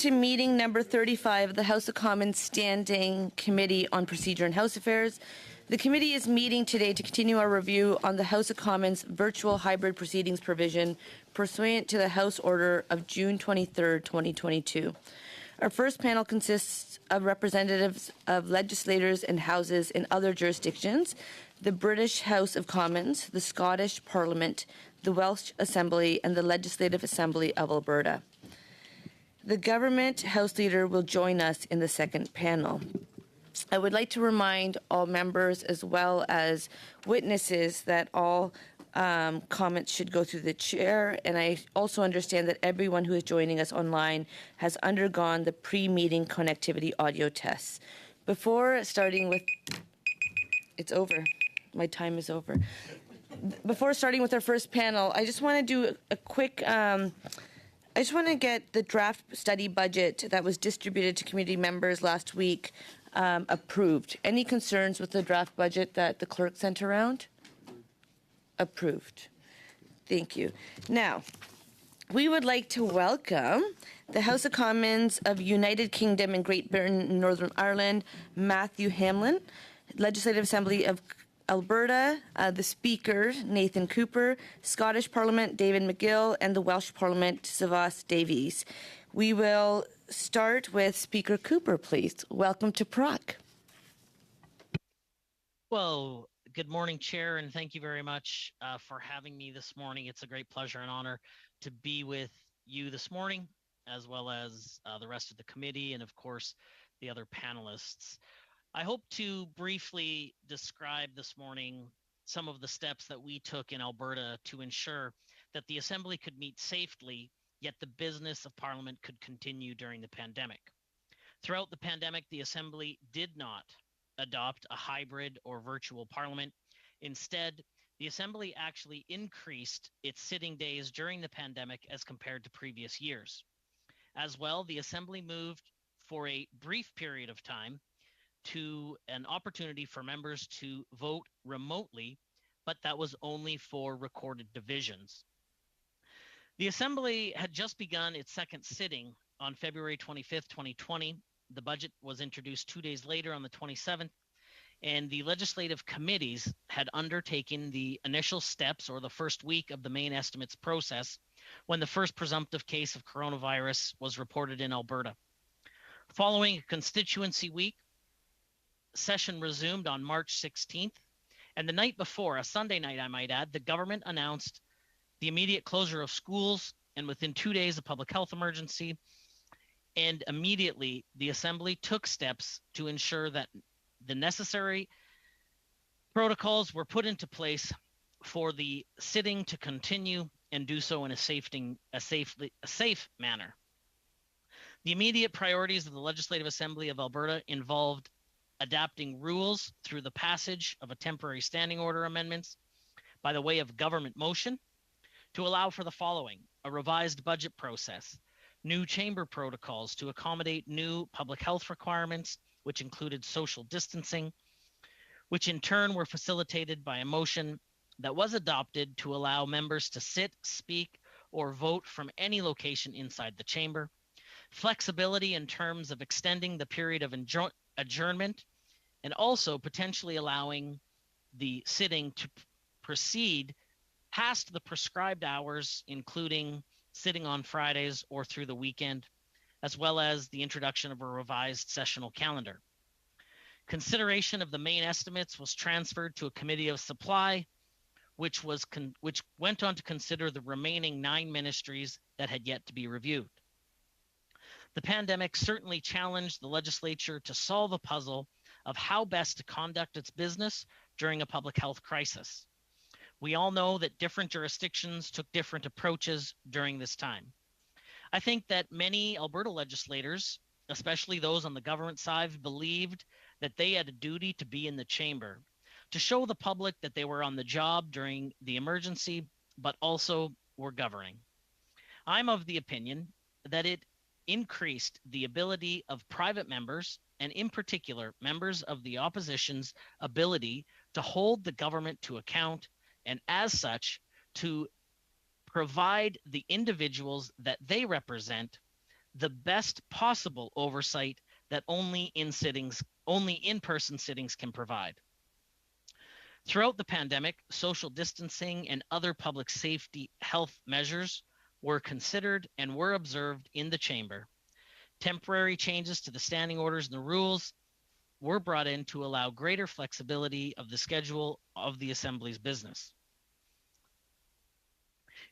To meeting number 35 of the House of Commons Standing Committee on Procedure and House Affairs. The committee is meeting today to continue our review on the House of Commons virtual hybrid proceedings provision pursuant to the House Order of June 23, 2022. Our first panel consists of representatives of legislators and houses in other jurisdictions, the British House of Commons, the Scottish Parliament, the Welsh Assembly, and the Legislative Assembly of Alberta. The Government House Leader will join us in the second panel. I would like to remind all members as well as witnesses that all comments should go through the chair, and I also understand that everyone who is joining us online has undergone the pre-meeting connectivity audio tests. Before starting with... It's over. My time is over. Before starting with our first panel, I just want to do a quick... I just want to get the draft study budget that was distributed to committee members last week approved. Any concerns with the draft budget that the clerk sent around? Approved. Thank you. Now, we would like to welcome the House of Commons of United Kingdom and Great Britain and Northern Ireland, Matthew Hamlin, Legislative Assembly of Alberta, the Speaker, Nathan Cooper, Scottish Parliament, David McGill, and the Welsh Parliament, Savas Davies. We will start with Speaker Cooper, please. Welcome to PROC. Well, good morning, Chair, and thank you very much for having me this morning. It's a great pleasure and honor to be with you this morning, as well as the rest of the committee and, of course, the other panelists. I hope to briefly describe this morning some of the steps that we took in Alberta to ensure that the Assembly could meet safely, yet the business of Parliament could continue during the pandemic. Throughout the pandemic, the Assembly did not adopt a hybrid or virtual Parliament. Instead, the Assembly actually increased its sitting days during the pandemic as compared to previous years. As well, the Assembly moved for a brief period of time to an opportunity for members to vote remotely, but that was only for recorded divisions. The Assembly had just begun its second sitting on February 25th, 2020. The budget was introduced 2 days later on the 27th, and the legislative committees had undertaken the initial steps or the first week of the main estimates process when the first presumptive case of coronavirus was reported in Alberta. Following a constituency week, session resumed on March 16th, and the night before, a Sunday night I might add, the government announced the immediate closure of schools, and within 2 days a public health emergency, and immediately the Assembly took steps to ensure that the necessary protocols were put into place for the sitting to continue and do so in a safe manner. The immediate priorities of the Legislative Assembly of Alberta involved adapting rules through the passage of a temporary standing order amendments by the way of government motion to allow for the following: a revised budget process, new chamber protocols to accommodate new public health requirements, which included social distancing, which in turn were facilitated by a motion that was adopted to allow members to sit, speak, or vote from any location inside the chamber, flexibility in terms of extending the period of adjournment, and also potentially allowing the sitting to proceed past the prescribed hours, including sitting on Fridays or through the weekend, as well as the introduction of a revised sessional calendar. Consideration of the main estimates was transferred to a committee of supply, which went on to consider the remaining 9 ministries that had yet to be reviewed. The pandemic certainly challenged the legislature to solve a puzzle of how best to conduct its business during a public health crisis. We all know that different jurisdictions took different approaches during this time. I think that many Alberta legislators, especially those on the government side, believed that they had a duty to be in the chamber, to show the public that they were on the job during the emergency, but also were governing. I'm of the opinion that it increased the ability of private members, and in particular, members of the opposition's ability to hold the government to account, and as such, to provide the individuals that they represent the best possible oversight that only in-person sittings can provide. Throughout the pandemic, social distancing and other public safety health measures were considered and were observed in the chamber. Temporary changes to the standing orders and the rules were brought in to allow greater flexibility of the schedule of the Assembly's business.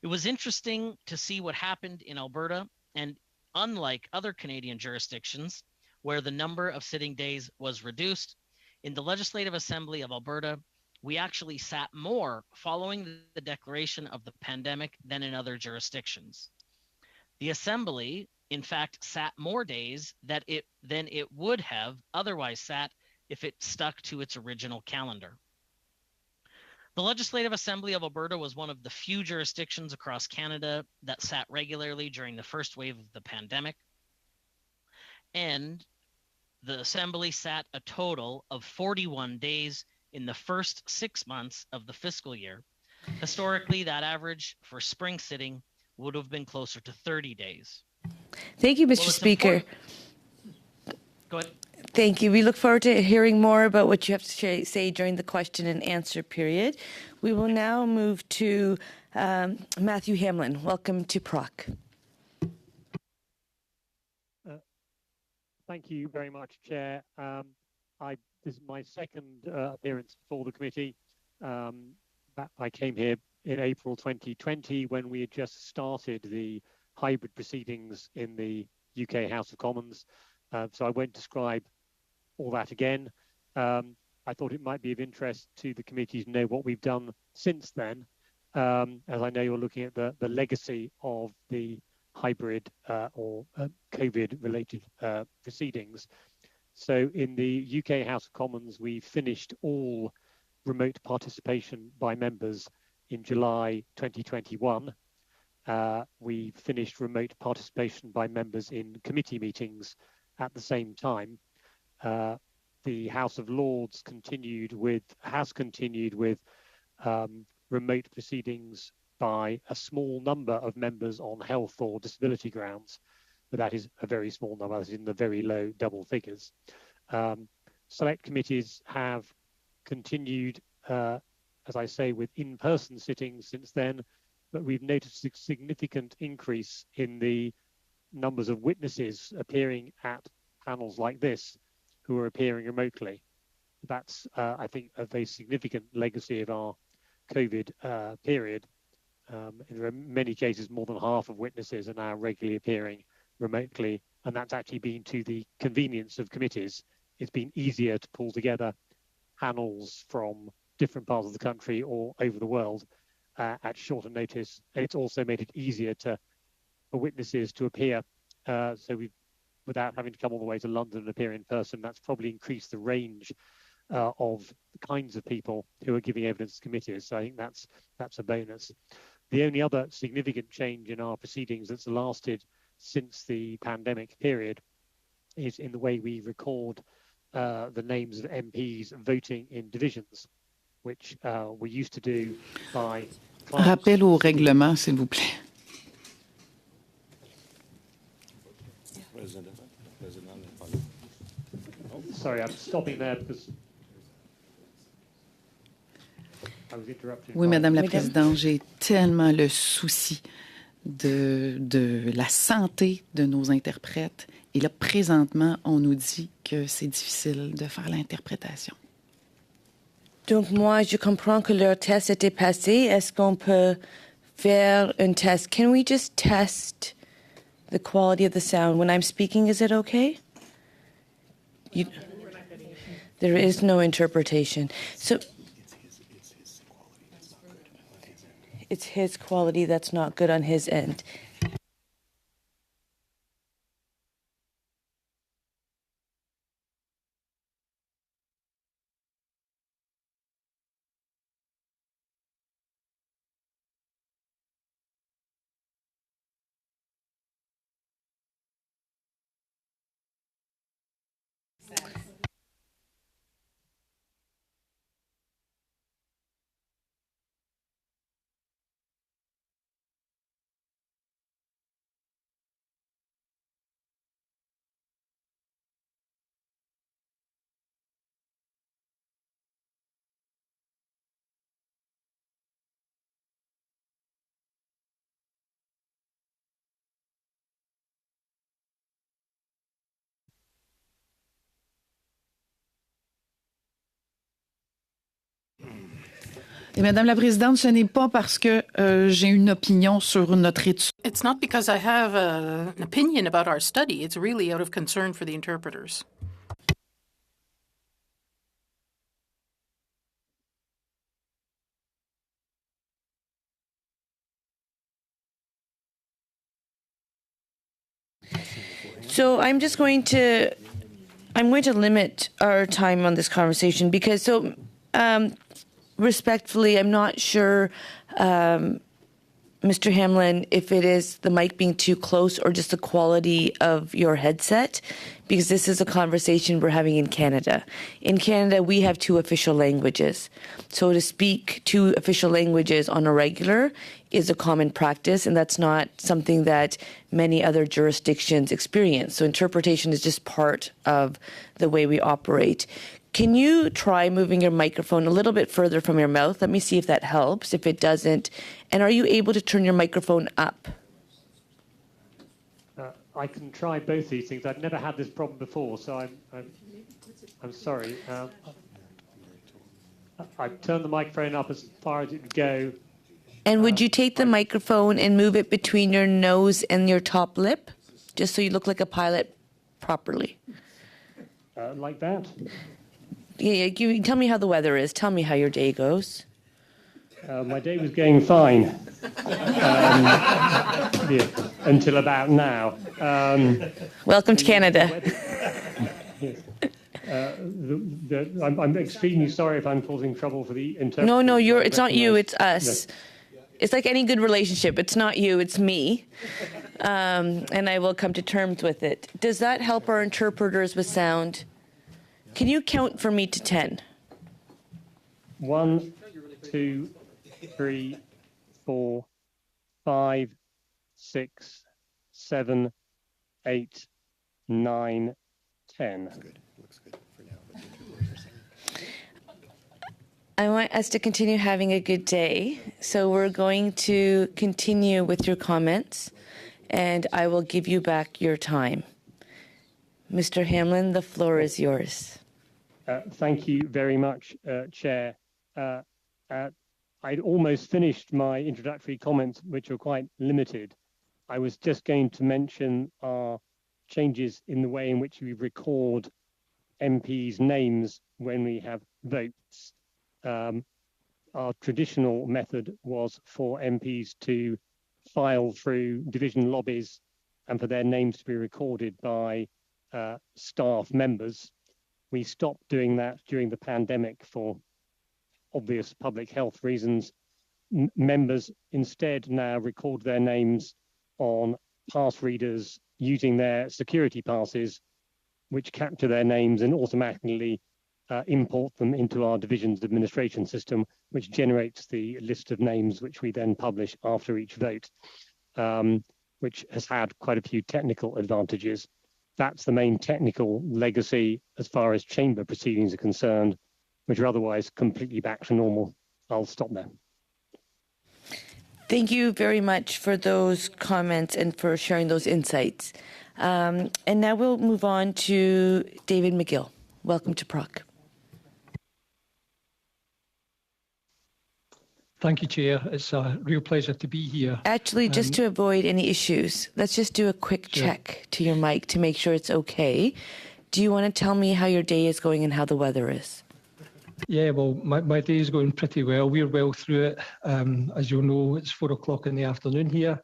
It was interesting to see what happened in Alberta, and unlike other Canadian jurisdictions where the number of sitting days was reduced, in the Legislative Assembly of Alberta, we actually sat more following the declaration of the pandemic than in other jurisdictions. The Assembly, in fact, sat more days than it would have otherwise sat if it stuck to its original calendar. The Legislative Assembly of Alberta was one of the few jurisdictions across Canada that sat regularly during the first wave of the pandemic. And the Assembly sat a total of 41 days in the first 6 months of the fiscal year. Historically, that average for spring sitting would have been closer to 30 days. Thank you, Mr. Speaker. Go ahead. Thank you. We look forward to hearing more about what you have to say during the question and answer period. We will now move to Matthew Hamlin. Welcome to PROC. Thank you very much, Chair. This is my second appearance before the committee. I came here in April 2020 when we had just started the hybrid proceedings in the UK House of Commons. So I won't describe all that again. I thought it might be of interest to the committee to know what we've done since then, as I know you're looking at the legacy of the hybrid or COVID-related proceedings. So in the UK House of Commons, we finished all remote participation by members in July 2021. We finished remote participation by members in committee meetings at the same time. The House of Lords has continued with remote proceedings by a small number of members on health or disability grounds, but that is a very small number, that is in the very low double figures. Select committees have continued, as I say, with in-person sittings since then, but we've noticed a significant increase in the numbers of witnesses appearing at panels like this who are appearing remotely. That's, I think, a very significant legacy of our COVID period. In many cases, more than half of witnesses are now regularly appearing remotely, and that's actually been to the convenience of committees. It's been easier to pull together panels from different parts of the country or over the world at shorter notice. And it's also made it easier for witnesses to appear. Without having to come all the way to London and appear in person, that's probably increased the range of the kinds of people who are giving evidence to committees. So I think that's a bonus. The only other significant change in our proceedings that's lasted since the pandemic period is in the way we record the names of MPs voting in divisions, which we used to do by... Rappel au règlement, s'il vous plaît. Sorry, I'm stopping there because I was interrupted. Oui, Madame la Présidente, j'ai tellement le souci de la santé de nos interprètes. Et là, présentement, on nous dit que c'est difficile de faire l'interprétation. Donc, moi, je comprends que leur test était passé. Est-ce qu'on peut faire un test? Can we just test the quality of the sound? When I'm speaking, is it okay? There is no interpretation. So it's his quality that's not good on his end. Et Madame la Présidente, ce n'est pas parce que j'ai une opinion sur notre étude. It's not because I have an opinion about our study. It's really out of concern for the interpreters. So I'm going to limit our time on this conversation because respectfully, I'm not sure, Mr. Hamlin, if it is the mic being too close or just the quality of your headset, because this is a conversation we're having in Canada. In Canada, we have 2 official languages. So to speak 2 official languages on a regular is a common practice, and that's not something that many other jurisdictions experience. So interpretation is just part of the way we operate. Can you try moving your microphone a little bit further from your mouth? Let me see if that helps. If it doesn't, and are you able to turn your microphone up? I can try both these things. I've never had this problem before, so I'm sorry. I've turned the microphone up as far as it would go. And would you take the microphone and move it between your nose and your top lip, just so you look like a pilot properly? Like that? Yeah, tell me how the weather is. Tell me how your day goes. My day was going fine until about now. Welcome to Canada. I'm extremely sorry if I'm causing trouble for the interpreter. No, it's not you, it's us. No. It's like any good relationship. It's not you, it's me. And I will come to terms with it. Does that help our interpreters with sound? Can you count for me to 10? 1, 2, 3, 4, 5, 6, 7, 8, 9, 10. Good. Looks good for now. I want us to continue having a good day. So we're going to continue with your comments, and I will give you back your time. Mr. Hamlin, the floor is yours. Thank you very much, Chair. I'd almost finished my introductory comments, which were quite limited. I was just going to mention our changes in the way in which we record MPs' names when we have votes. Our traditional method was for MPs to file through division lobbies and for their names to be recorded by staff members. We stopped doing that during the pandemic for obvious public health reasons. Members instead now record their names on pass readers using their security passes, which capture their names and automatically import them into our division's administration system, which generates the list of names which we then publish after each vote, which has had quite a few technical advantages. That's the main technical legacy as far as chamber proceedings are concerned, which are otherwise completely back to normal. I'll stop there. Thank you very much for those comments and for sharing those insights. And now we'll move on to David McGill. Welcome to PROC. Thank you, Chair. It's a real pleasure to be here. Actually, just to avoid any issues, let's just do a quick check to your mic to make sure it's okay. Do you want to tell me how your day is going and how the weather is? Yeah, well, my day is going pretty well. We're well through it. As you'll know, it's 4 o'clock in the afternoon here.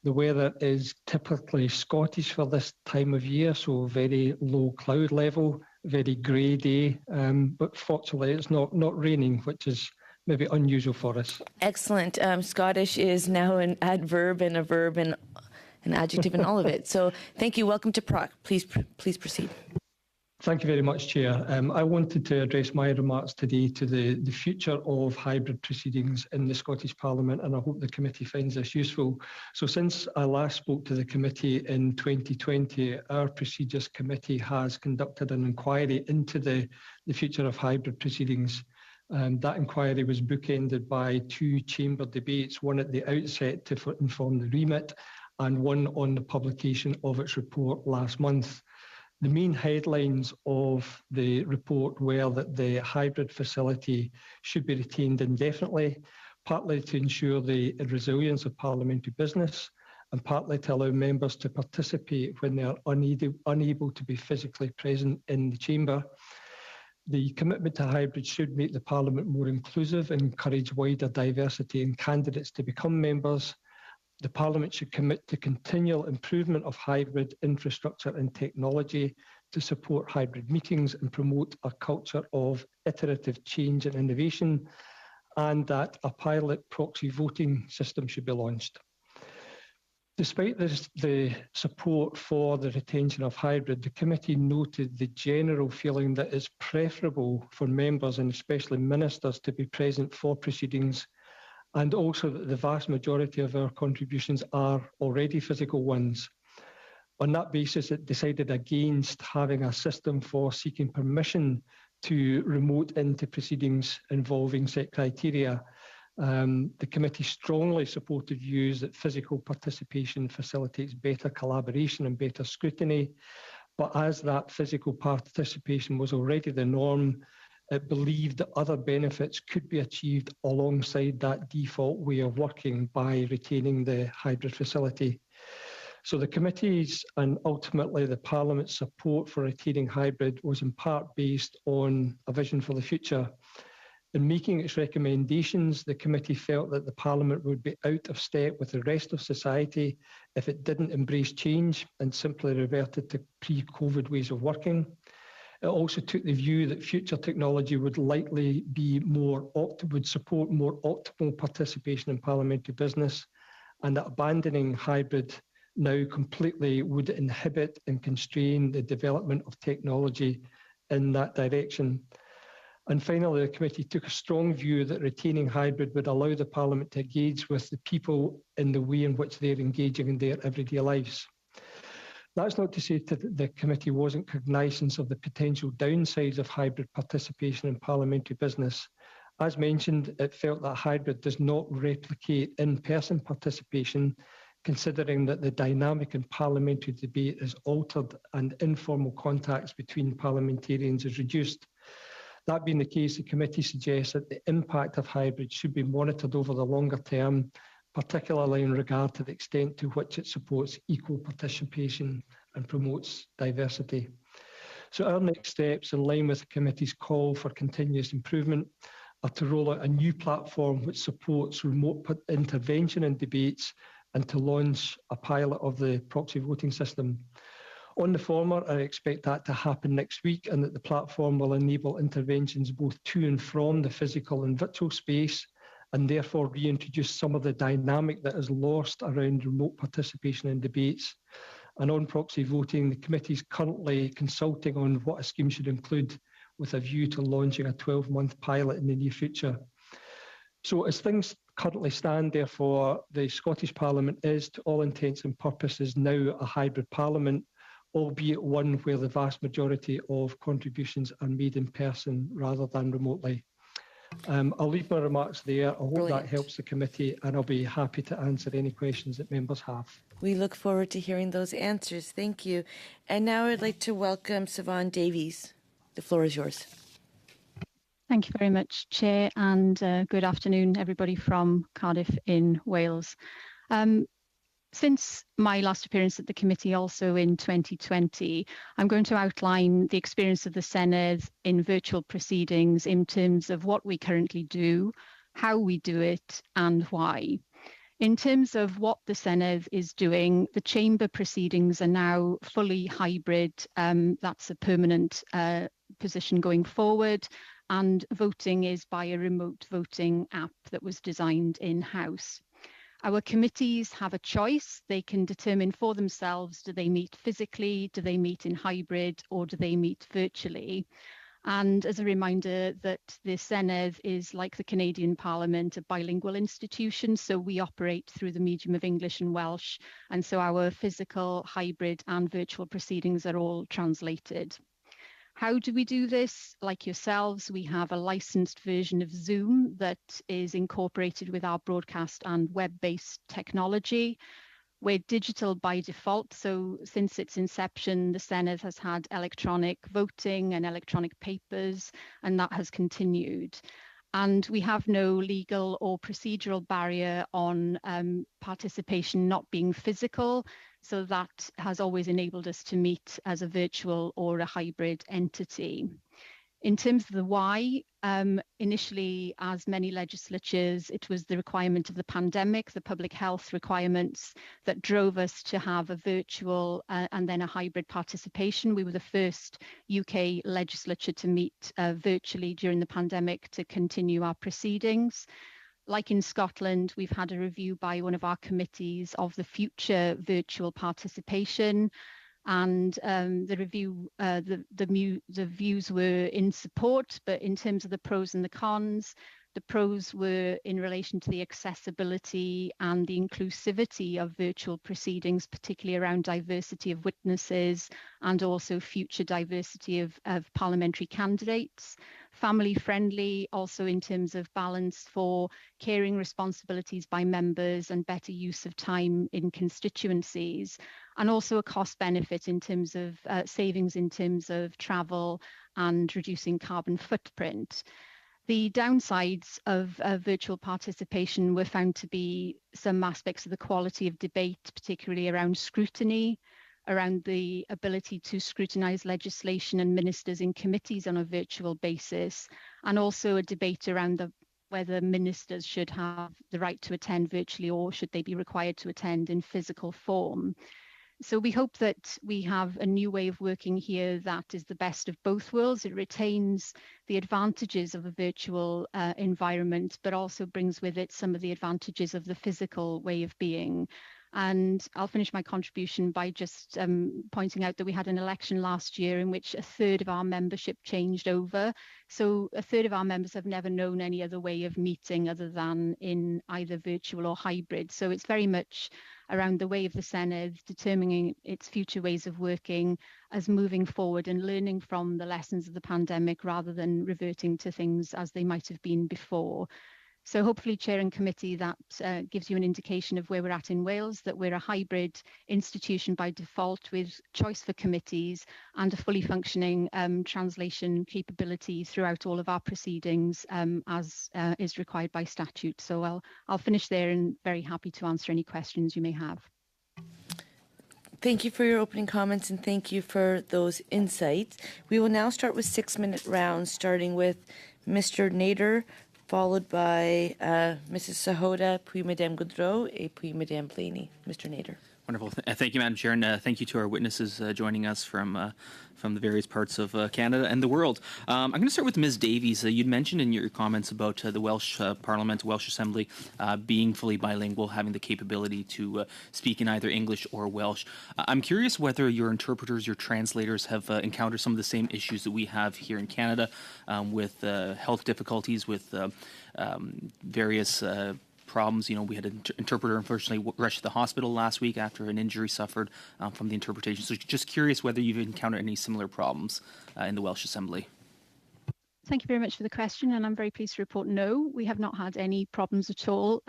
The weather is typically Scottish for this time of year, so very low cloud level, very grey day. But fortunately, it's not raining, which is maybe unusual for us. Excellent. Scottish is now an adverb and a verb and an adjective and all of it. So thank you. Welcome to PROC. Please proceed. Thank you very much, Chair. I wanted to address my remarks today to the future of hybrid proceedings in the Scottish Parliament, and I hope the committee finds this useful. So since I last spoke to the committee in 2020, our Procedures Committee has conducted an inquiry into the future of hybrid proceedings. That inquiry was bookended by 2 chamber debates, one at the outset to inform the remit and one on the publication of its report last month. The main headlines of the report were that the hybrid facility should be retained indefinitely, partly to ensure the resilience of parliamentary business and partly to allow members to participate when they are unable to be physically present in the chamber. The commitment to hybrid should make the Parliament more inclusive and encourage wider diversity in candidates to become members. The Parliament should commit to continual improvement of hybrid infrastructure and technology to support hybrid meetings and promote a culture of iterative change and innovation, and that a pilot proxy voting system should be launched. Despite the support for the retention of hybrid, the committee noted the general feeling that it's preferable for members and especially ministers to be present for proceedings, and also that the vast majority of our contributions are already physical ones. On that basis, it decided against having a system for seeking permission to remote into proceedings involving set criteria. The committee strongly supported views that physical participation facilitates better collaboration and better scrutiny, but as that physical participation was already the norm, it believed that other benefits could be achieved alongside that default way of working by retaining the hybrid facility. So the committee's and ultimately the Parliament's support for retaining hybrid was in part based on a vision for the future. In making its recommendations, the committee felt that the Parliament would be out of step with the rest of society if it didn't embrace change and simply reverted to pre-COVID ways of working. It also took the view that future technology would likely be would support more optimal participation in parliamentary business, and that abandoning hybrid now completely would inhibit and constrain the development of technology in that direction. And finally, the committee took a strong view that retaining hybrid would allow the Parliament to engage with the people in the way in which they're engaging in their everyday lives. That's not to say that the committee wasn't cognizant of the potential downsides of hybrid participation in parliamentary business. As mentioned, it felt that hybrid does not replicate in-person participation, considering that the dynamic in parliamentary debate is altered and informal contacts between parliamentarians is reduced. That being the case, the committee suggests that the impact of hybrid should be monitored over the longer term, particularly in regard to the extent to which it supports equal participation and promotes diversity. So our next steps, in line with the committee's call for continuous improvement, are to roll out a new platform which supports remote intervention in debates and to launch a pilot of the proxy voting system. On the former, I expect that to happen next week, and that the platform will enable interventions both to and from the physical and virtual space, and therefore reintroduce some of the dynamic that is lost around remote participation in debates. And on proxy voting, the committee is currently consulting on what a scheme should include, with a view to launching a 12-month pilot in the near future. So as things currently stand, therefore, the Scottish Parliament is, to all intents and purposes, now a hybrid Parliament, albeit one where the vast majority of contributions are made in person rather than remotely. I'll leave my remarks there. I hope Brilliant. that helps the committee, and I'll be happy to answer any questions that members have. We look forward to hearing those answers. Thank you. And now I'd like to welcome Siobhan Davies. The floor is yours. Thank you very much, Chair, and good afternoon, everybody from Cardiff in Wales. Since my last appearance at the committee, also in 2020, I'm going to outline the experience of the Senedd in virtual proceedings in terms of what we currently do, how we do it, and why. In terms of what the Senedd is doing, the chamber proceedings are now fully hybrid. That's a permanent position going forward, and voting is by a remote voting app that was designed in-house. Our committees have a choice. They can determine for themselves, do they meet physically, do they meet in hybrid, or do they meet virtually? And as a reminder that the Senedd is, like the Canadian Parliament, a bilingual institution, so we operate through the medium of English and Welsh, and so our physical, hybrid and virtual proceedings are all translated. How do we do this? Like yourselves, we have a licensed version of Zoom that is incorporated with our broadcast and web-based technology. We're digital by default. So since its inception, the Senedd has had electronic voting and electronic papers, and that has continued. And we have no legal or procedural barrier on participation not being physical. So that has always enabled us to meet as a virtual or a hybrid entity. In terms of the why, initially, as many legislatures, it was the requirement of the pandemic, the public health requirements that drove us to have a virtual and then a hybrid participation. We were the first UK legislature to meet virtually during the pandemic to continue our proceedings. Like in Scotland, we've had a review by one of our committees of the future virtual participation. And the review, the views were in support, but in terms of the pros and the cons, the pros were in relation to the accessibility and the inclusivity of virtual proceedings, particularly around diversity of witnesses and also future diversity of parliamentary candidates. Family friendly, also in terms of balance for caring responsibilities by members and better use of time in constituencies, and also a cost benefit in terms of savings in terms of travel and reducing carbon footprint. The downsides of virtual participation were found to be some aspects of the quality of debate, particularly around scrutiny, around the ability to scrutinise legislation and ministers in committees on a virtual basis, and also a debate around whether ministers should have the right to attend virtually or should they be required to attend in physical form. So we hope that we have a new way of working here that is the best of both worlds. It retains the advantages of a virtual environment, but also brings with it some of the advantages of the physical way of being. And I'll finish my contribution by just pointing out that we had an election last year in which a third of our membership changed over. So a third of our members have never known any other way of meeting other than in either virtual or hybrid. So it's very much around the way of the Senedd, determining its future ways of working as moving forward and learning from the lessons of the pandemic rather than reverting to things as they might have been before. So hopefully, Chair and Committee, that gives you an indication of where we're at in Wales, that we're a hybrid institution by default with choice for committees and a fully functioning translation capability throughout all of our proceedings as is required by statute. So I'll finish there and very happy to answer any questions you may have. Thank you for your opening comments and thank you for those insights. We will now start with 6-minute rounds, starting with Mr. Nader, followed by Mrs. Sahota, puis Madame Goudreau, et puis Madame Blaney. Mr. Nader. Wonderful. Thank you, Madam Chair, and thank you to our witnesses joining us from the various parts of Canada and the world. I'm going to start with Ms. Davies. You'd mentioned in your comments about the Welsh Parliament, Welsh Assembly, being fully bilingual, having the capability to speak in either English or Welsh. I'm curious whether your interpreters, your translators have encountered some of the same issues that we have here in Canada with health difficulties, with various problems. You know, we had an interpreter unfortunately rushed to the hospital last week after an injury suffered from the interpretation. So just curious whether you've encountered any similar problems in the Welsh Assembly. Thank you very much for the question, and I'm very pleased to report no, we have not had any problems at all.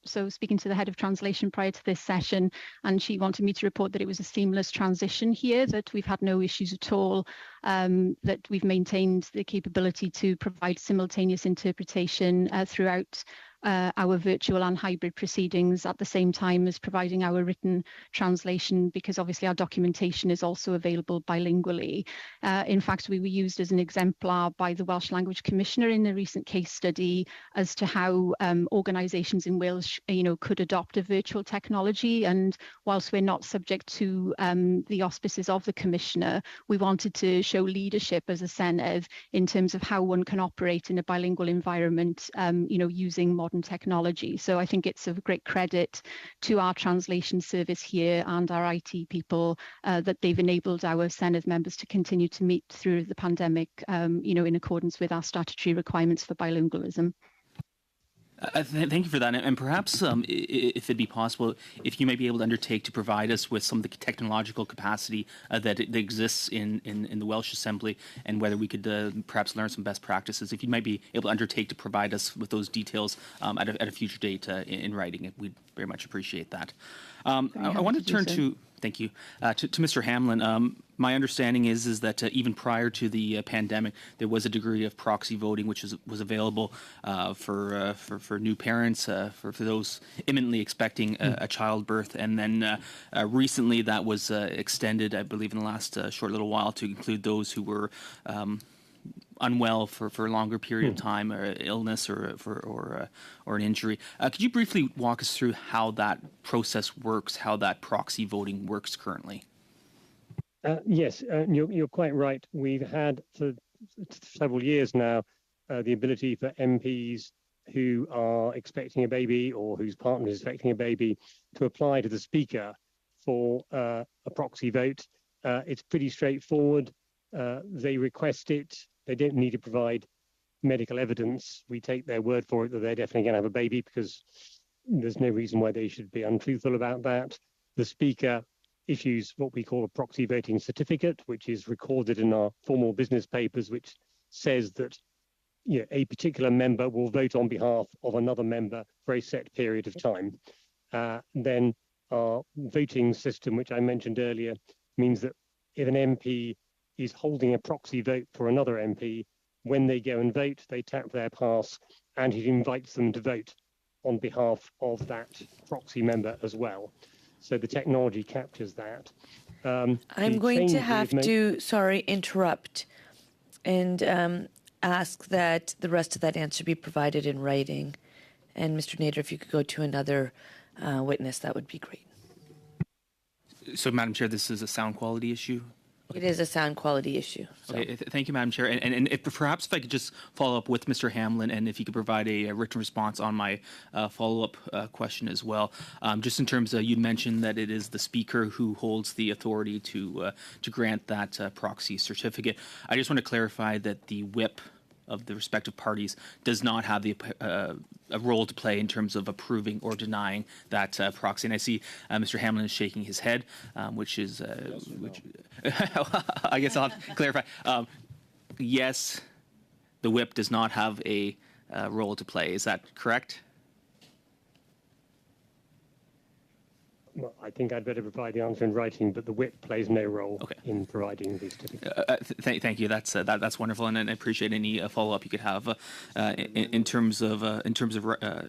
So speaking to the head of translation prior to this session, and she wanted me to report that it was a seamless transition here, that we've had no issues at all, that we've maintained the capability to provide simultaneous interpretation throughout our virtual and hybrid proceedings at the same time as providing our written translation, because obviously our documentation is also available bilingually. In fact, we were used as an exemplar by the Welsh Language Commissioner in a recent case study as to how organisations in Wales, could adopt a virtual technology. And whilst we're not subject to the auspices of the Commissioner, we wanted to show leadership as a Senedd in terms of how one can operate in a bilingual environment, using modern technology. So I think it's of great credit to our translation service here and our IT people that they've enabled our Senedd members to continue to meet through the pandemic, in accordance with our statutory requirements for bilingualism. Thank you for that. And perhaps, if it'd be possible, if you might be able to undertake to provide us with some of the technological capacity that exists in the Welsh Assembly, and whether we could perhaps learn some best practices. If you might be able to undertake to provide us with those details at a future date in writing, we'd very much appreciate that. I want to turn to. Thank you. To Mr. Hamlin, my understanding is that even prior to the pandemic, there was a degree of proxy voting which was available for new parents, for those imminently expecting a childbirth, and then recently that was extended, I believe, in the last short little while to include those who were unwell for a longer period of time, or illness, or an injury. Could you briefly walk us through how that process works, how that proxy voting works currently? Yes, you're quite right. We've had for several years now the ability for MPs who are expecting a baby or whose partner is expecting a baby to apply to the Speaker for a proxy vote. It's pretty straightforward. They request it. They don't need to provide medical evidence. We take their word for it that they're definitely going to have a baby, because there's no reason why they should be untruthful about that. The Speaker issues what we call a proxy voting certificate, which is recorded in our formal business papers, which says that a particular member will vote on behalf of another member for a set period of time. Then our voting system, which I mentioned earlier, means that if an MP is holding a proxy vote for another MP, when they go and vote, they tap their pass and it invites them to vote on behalf of that proxy member as well. So the technology captures that. I'm going to have to, interrupt and ask that the rest of that answer be provided in writing. And Mr. Nader, if you could go to another witness, that would be great. So, Madam Chair, this is a sound quality issue? It is a sound quality issue. So. Okay, thank you, Madam Chair. And if perhaps I could just follow up with Mr. Hamlin, and if you could provide a written response on my follow-up question as well. Just in terms of, you mentioned that it is the Speaker who holds the authority to grant that proxy certificate. I just want to clarify that the whip of the respective parties does not have a role to play in terms of approving or denying that proxy. And I see Mr. Hamlin is shaking his head, which is, which I guess I'll have to clarify. Yes, the whip does not have a role to play. Is that correct? Well, I think I'd better provide the answer in writing, but the whip plays no role in providing the certificate. Thank you. That's wonderful, and I appreciate any follow-up you could have in terms of a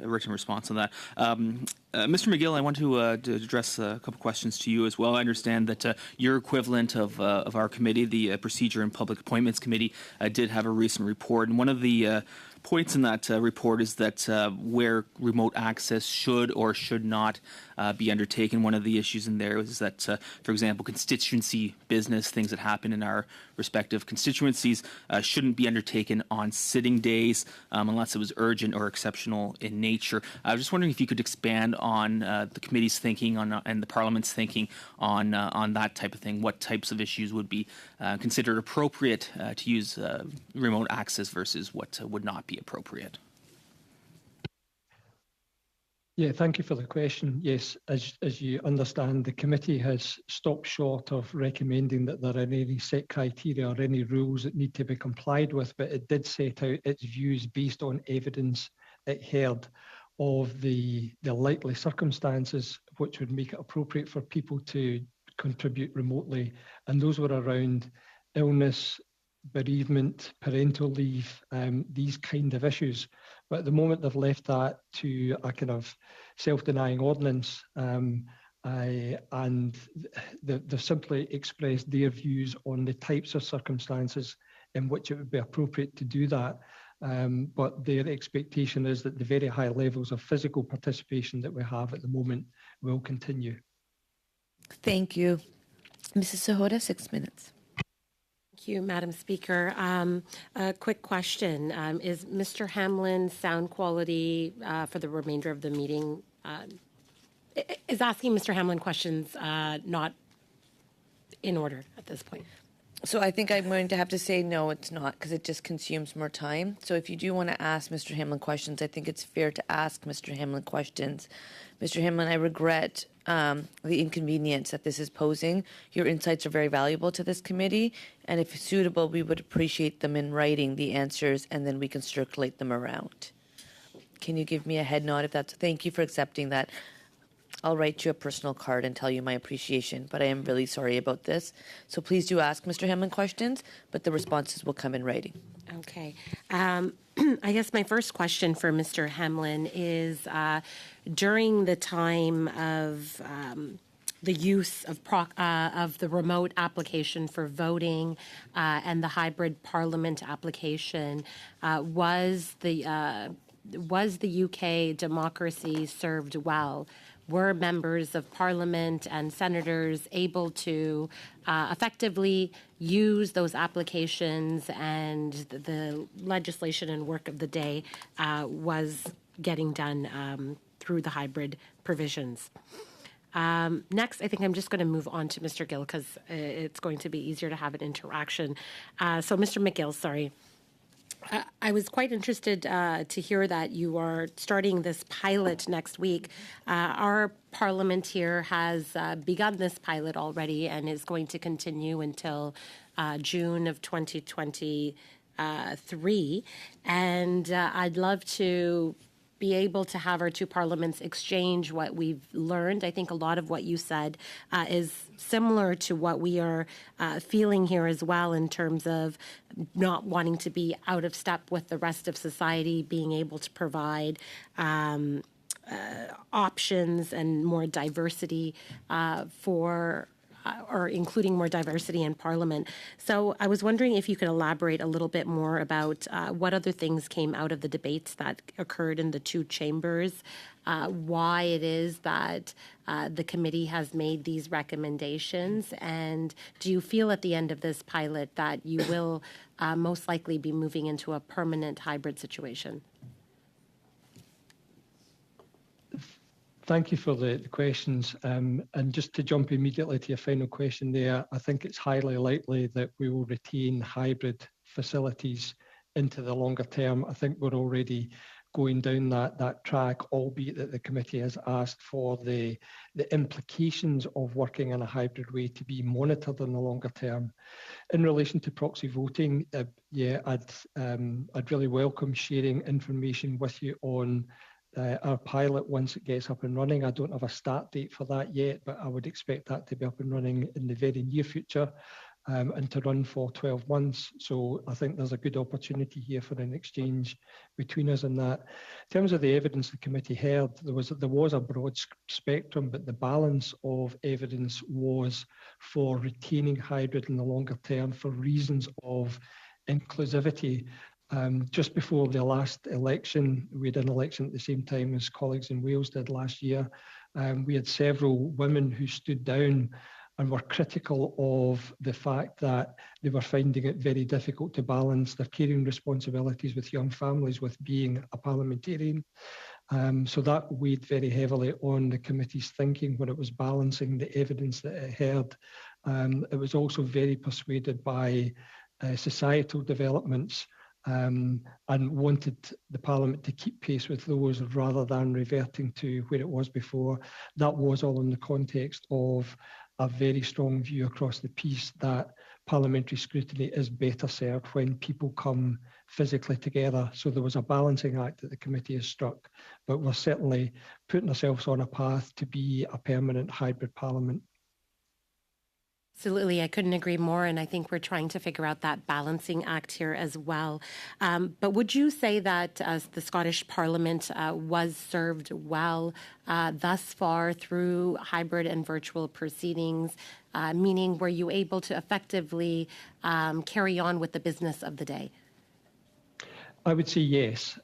written response on that. Mr. McGill, I want to address a couple questions to you as well. I understand that your equivalent of our committee, the Procedure and Public Appointments Committee, did have a recent report, and one of the points in that report is that where remote access should or should not be undertaken, one of the issues in there is that, for example, constituency business, things that happen in our respective constituencies, shouldn't be undertaken on sitting days unless it was urgent or exceptional in nature. I was just wondering if you could expand on the committee's thinking and the Parliament's thinking on that type of thing. What types of issues would be considered appropriate to use remote access versus what would not be appropriate? Yeah, thank you for the question. Yes, as you understand, the committee has stopped short of recommending that there are any set criteria or any rules that need to be complied with, but it did set out its views based on evidence it heard of the likely circumstances which would make it appropriate for people to contribute remotely, and those were around illness, bereavement, parental leave, these kind of issues. But at the moment they've left that to a kind of self-denying ordinance, and they've simply expressed their views on the types of circumstances in which it would be appropriate to do that. But their expectation is that the very high levels of physical participation that we have at the moment will continue. Thank you. Mrs. Sahota, 6 minutes. Thank you, Madam Speaker. A quick question. Is Mr. Hamlin's sound quality for the remainder of the meeting, is asking Mr. Hamlin questions not in order at this point? So I think I'm going to have to say no, it's not, because it just consumes more time. So if you do want to ask Mr. Hamlin questions, I think it's fair to ask Mr. Hamlin questions. Mr. Hamlin, I regret the inconvenience that this is posing. Your insights are very valuable to this committee, and if suitable, we would appreciate them in writing, the answers, and then we can circulate them around. Can you give me a head nod if that's... Thank you for accepting that. I'll write you a personal card and tell you my appreciation, but I am really sorry about this. So please do ask Mr. Hamlin questions, but the responses will come in writing. Okay. I guess my first question for Mr. Hamlin is during the time of the use of PROC, of the remote application for voting and the hybrid parliament application, was the UK democracy served well? Were members of parliament and senators able to effectively use those applications, and the legislation and work of the day was getting done through the hybrid provisions? Next, I think I'm just going to move on to Mr. Gill because it's going to be easier to have an interaction. So Mr. McGill, sorry. I was quite interested to hear that you are starting this pilot next week. Our parliament here has begun this pilot already and is going to continue until June of 2023. And I'd love to be able to have our two parliaments exchange what we've learned. I think a lot of what you said is similar to what we are feeling here as well, in terms of not wanting to be out of step with the rest of society, being able to provide options and more diversity or including more diversity in Parliament. So I was wondering if you could elaborate a little bit more about what other things came out of the debates that occurred in the two chambers, why it is that the committee has made these recommendations, and do you feel at the end of this pilot that you will most likely be moving into a permanent hybrid situation? Thank you for the questions. And just to jump immediately to your final question there, I think it's highly likely that we will retain hybrid facilities into the longer term. I think we're already going down that track, albeit that the committee has asked for the implications of working in a hybrid way to be monitored in the longer term. In relation to proxy voting, I'd really welcome sharing information with you on our pilot once it gets up and running. I don't have a start date for that yet, but I would expect that to be up and running in the very near future and to run for 12 months. So I think there's a good opportunity here for an exchange between us on that. In terms of the evidence the committee heard, there was a broad spectrum, but the balance of evidence was for retaining hybrid in the longer term for reasons of inclusivity. Just before the last election, we had an election at the same time as colleagues in Wales did last year. We had several women who stood down and were critical of the fact that they were finding it very difficult to balance their caring responsibilities with young families with being a parliamentarian. So that weighed very heavily on the committee's thinking when it was balancing the evidence that it heard. It was also very persuaded by societal developments and wanted the Parliament to keep pace with those rather than reverting to where it was before. That was all in the context of a very strong view across the piece that parliamentary scrutiny is better served when people come physically together. So there was a balancing act that the committee has struck, but we're certainly putting ourselves on a path to be a permanent hybrid Parliament. Absolutely, I couldn't agree more, and I think we're trying to figure out that balancing act here as well. But would you say that the Scottish Parliament was served well thus far through hybrid and virtual proceedings, meaning were you able to effectively carry on with the business of the day? I would say yes.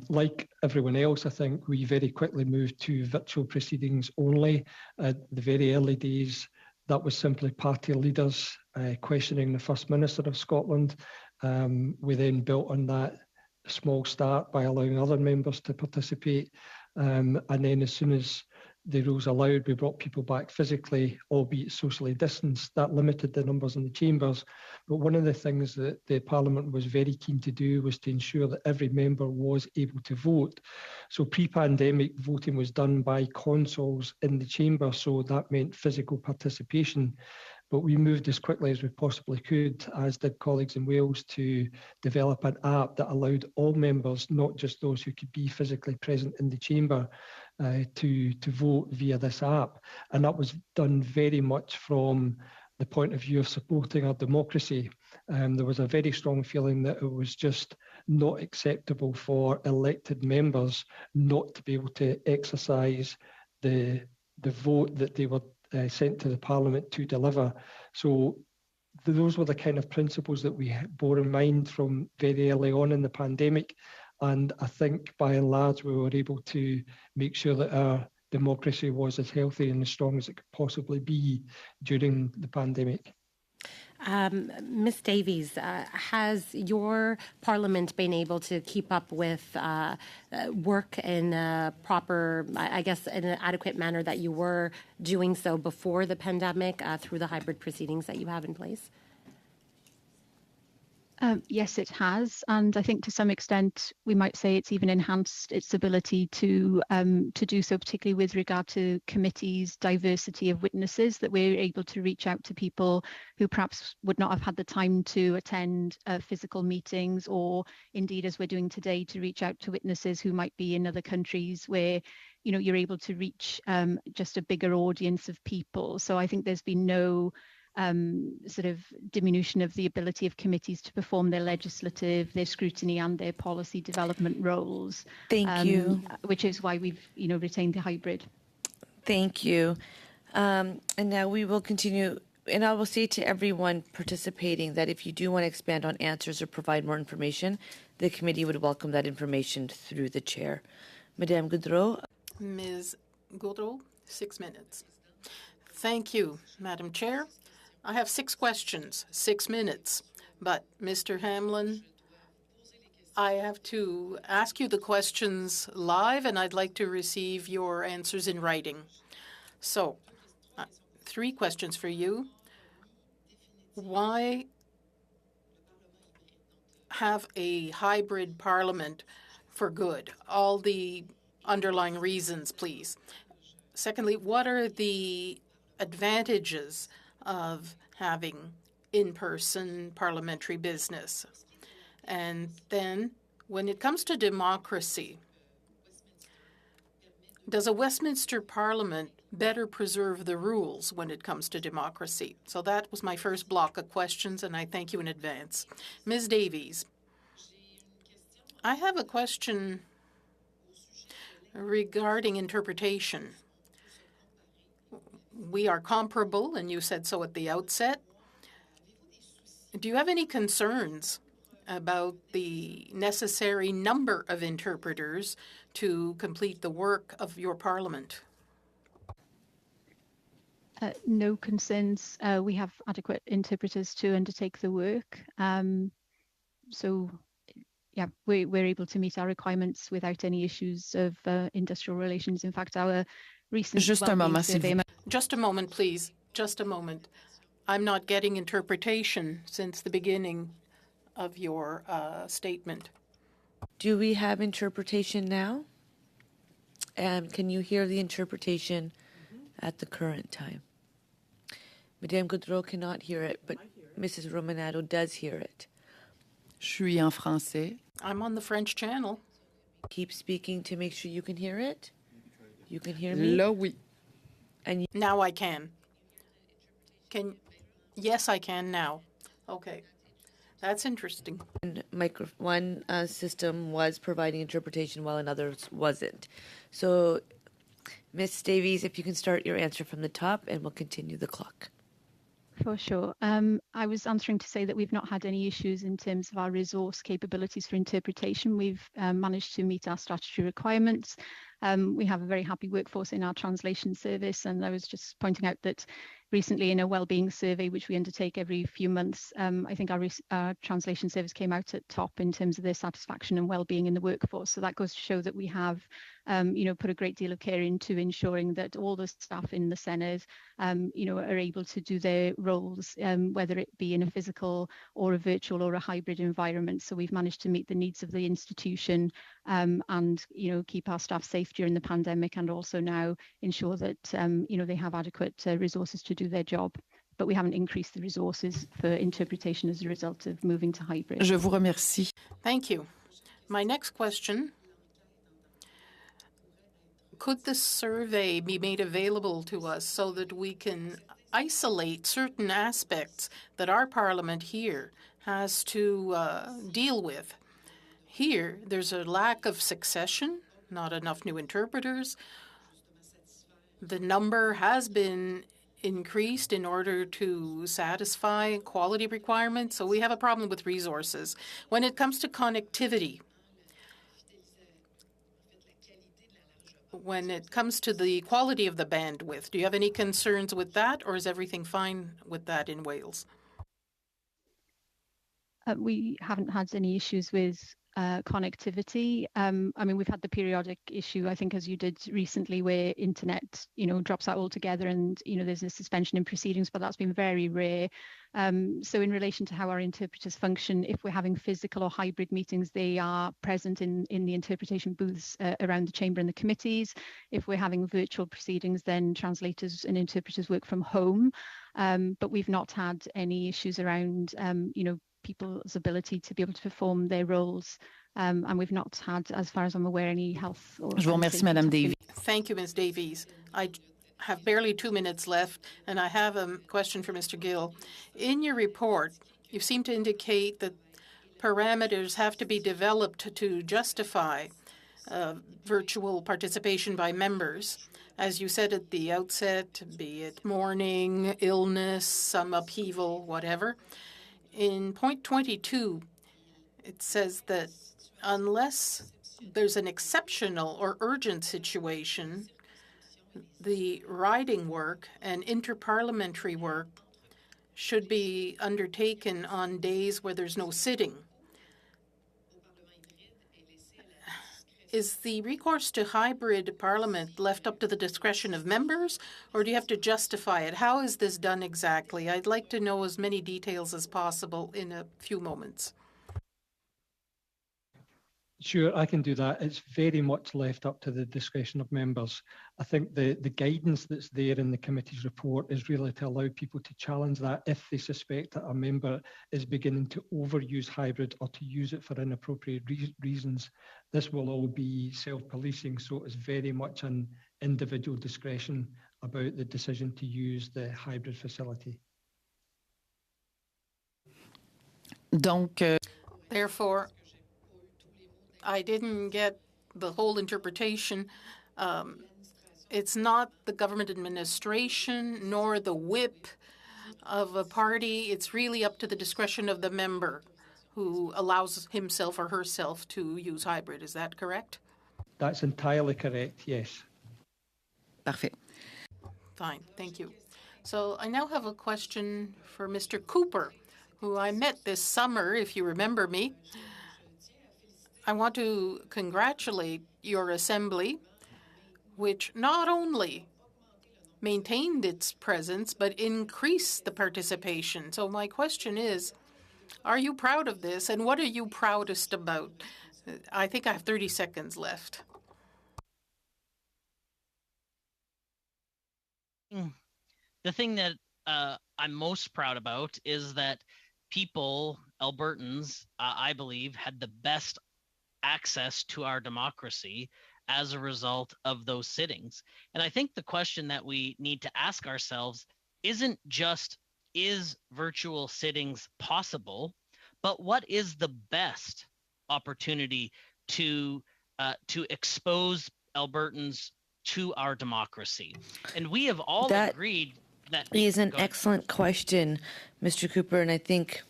Like everyone else, I think we very quickly moved to virtual proceedings only. At the very early days, that was simply party leaders questioning the First Minister of Scotland. We then built on that small start by allowing other members to participate. And then as soon as the rules allowed, we brought people back physically, albeit socially distanced. That limited the numbers in the chambers. But one of the things that the Parliament was very keen to do was to ensure that every member was able to vote. So pre-pandemic, voting was done by consoles in the chamber, so that meant physical participation. But we moved as quickly as we possibly could, as did colleagues in Wales, to develop an app that allowed all members, not just those who could be physically present in the chamber, to vote via this app. And that was done very much from the point of view of supporting our democracy. There was a very strong feeling that it was just not acceptable for elected members not to be able to exercise the vote that they were sent to the Parliament to deliver. So those were the kind of principles that we bore in mind from very early on in the pandemic. And I think by and large, we were able to make sure that our democracy was as healthy and as strong as it could possibly be during the pandemic. Ms. Davies, has your Parliament been able to keep up with work in a proper, I guess, in an adequate manner that you were doing so before the pandemic through the hybrid proceedings that you have in place? Yes, it has, and I think to some extent we might say it's even enhanced its ability to do so, particularly with regard to committees, diversity of witnesses, that we're able to reach out to people who perhaps would not have had the time to attend physical meetings, or indeed, as we're doing today, to reach out to witnesses who might be in other countries where, you know, you're able to reach just a bigger audience of people. So I think there's been no sort of diminution of the ability of committees to perform their legislative, their scrutiny and their policy development roles. Thank you. Which is why we've, you know, retained the hybrid. Thank you. And now we will continue. And I will say to everyone participating that if you do want to expand on answers or provide more information, the committee would welcome that information through the chair. Madame Goudreau. Ms. Goudreau, 6 minutes. Thank you, Madam Chair. I have 6 questions, 6 minutes. But, Mr. Hamlin, I have to ask you the questions live, and I'd like to receive your answers in writing. So, 3 questions for you. Why have a hybrid parliament for good? All the underlying reasons, please. Secondly, what are the advantages of having in-person parliamentary business? And then, when it comes to democracy, does a Westminster Parliament better preserve the rules when it comes to democracy? So that was my first block of questions, and I thank you in advance. Ms. Davies, I have a question regarding interpretation. We are comparable, and you said so at the outset. Do you have any concerns about the necessary number of interpreters to complete the work of your parliament? No concerns. We have adequate interpreters to undertake the work. So, yeah, we're able to meet our requirements without any issues of industrial relations. In fact, our recent survey... Just a moment, please. Just a moment. I'm not getting interpretation since the beginning of your statement. Do we have interpretation now? And can you hear the interpretation at the current time? Madame Goudreau cannot hear it, but Mrs. Romanado does hear it. Je suis en français. I'm on the French channel. Keep speaking to make sure you can hear it. You can hear me? Là, oui. And now I can. Yes, I can now. Okay. That's interesting. One system was providing interpretation while another wasn't. So, Ms. Davies, if you can start your answer from the top, and we'll continue the clock. For sure. I was answering to say that we've not had any issues in terms of our resource capabilities for interpretation. We've managed to meet our statutory requirements. We have a very happy workforce in our translation service, and I was just pointing out that recently in a wellbeing survey, which we undertake every few months, I think our translation service came out at top in terms of their satisfaction and wellbeing in the workforce. So that goes to show that we have put a great deal of care into ensuring that all the staff in the Senate, are able to do their roles, whether it be in a physical or a virtual or a hybrid environment. So we've managed to meet the needs of the institution and, keep our staff safe during the pandemic, and also now ensure that, they have adequate resources to do their job. But we haven't increased the resources for interpretation as a result of moving to hybrid. Je vous remercie. Thank you. My next question, could this survey be made available to us so that we can isolate certain aspects that our parliament here has to deal with? Here, there's a lack of succession, not enough new interpreters. The number has been increased in order to satisfy quality requirements, so we have a problem with resources. When it comes to connectivity, when it comes to the quality of the bandwidth, do you have any concerns with that, or is everything fine with that in Wales? We haven't had any issues with connectivity. We've had the periodic issue, I think, as you did recently, where internet, drops out altogether and, there's a suspension in proceedings, but that's been very rare. So in relation to how our interpreters function, if we're having physical or hybrid meetings, they are present in the interpretation booths around the chamber and the committees. If we're having virtual proceedings, then translators and interpreters work from home. But we've not had any issues around, people's ability to be able to perform their roles. And we've not had, as far as I'm aware, any health or... Je vous remercie, Madame Davies. Thank you, Ms. Davies. I have barely 2 minutes left, and I have a question for Mr. Gill. In your report, you seem to indicate that parameters have to be developed to justify virtual participation by members. As you said at the outset, be it mourning, illness, some upheaval, whatever. In point 22, it says that unless there's an exceptional or urgent situation, the writing work and interparliamentary work should be undertaken on days where there's no sitting. Is the recourse to hybrid parliament left up to the discretion of members, or do you have to justify it? How is this done exactly? I'd like to know as many details as possible in a few moments. Sure, I can do that. It's very much left up to the discretion of members. I think the guidance that's there in the committee's report is really to allow people to challenge that if they suspect that a member is beginning to overuse hybrid or to use it for inappropriate reasons. This will all be self-policing, so it's very much an individual discretion about the decision to use the hybrid facility. Therefore, I didn't get the whole interpretation. It's not the government administration nor the whip of a party. It's really up to the discretion of the member who allows himself or herself to use hybrid. Is that correct? That's entirely correct, yes. Parfait. Fine, thank you. So I now have a question for Mr. Cooper, who I met this summer, if you remember me. I want to congratulate your assembly, which not only maintained its presence, but increased the participation. So my question is, are you proud of this, and what are you proudest about? I think I have 30 seconds left. The thing that I'm most proud about is that people, Albertans, I believe, had the best access to our democracy as a result of those sittings. And I think the question that we need to ask ourselves isn't just, is virtual sittings possible, but what is the best opportunity to expose Albertans to our democracy? And we have all agreed that is an excellent question, Mr. Cooper, and I think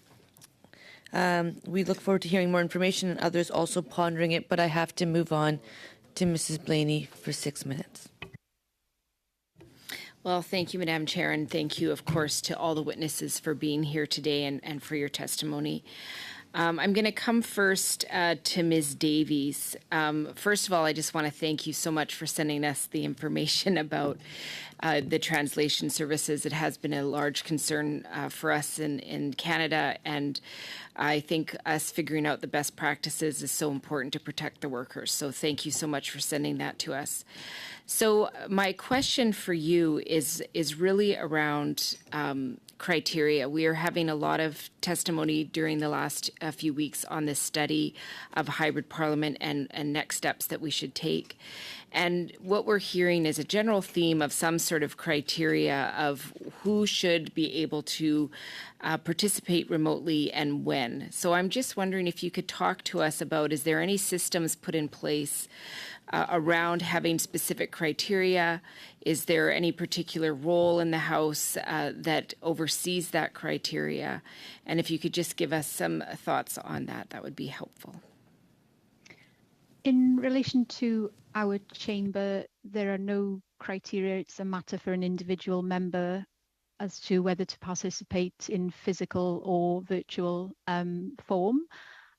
we look forward to hearing more information and others also pondering it, but I have to move on to Mrs. Blaney for 6 minutes. Well, thank you, Madam Chair, and thank you, of course, to all the witnesses for being here today and for your testimony. I'm going to come first to Ms. Davies. First of all, I just want to thank you so much for sending us the information about the translation services. It has been a large concern for us in Canada, and I think us figuring out the best practices is so important to protect the workers. So thank you so much for sending that to us. So my question for you is really around criteria. We are having a lot of testimony during the last few weeks on this study of hybrid parliament and next steps that we should take. And what we're hearing is a general theme of some sort of criteria of who should be able to participate remotely and when. So I'm just wondering if you could talk to us about, is there any systems put in place around having specific criteria? Is there any particular role in the House that oversees that criteria? And if you could just give us some thoughts on that, that would be helpful. In relation to our chamber, there are no criteria. It's a matter for an individual member as to whether to participate in physical or virtual form.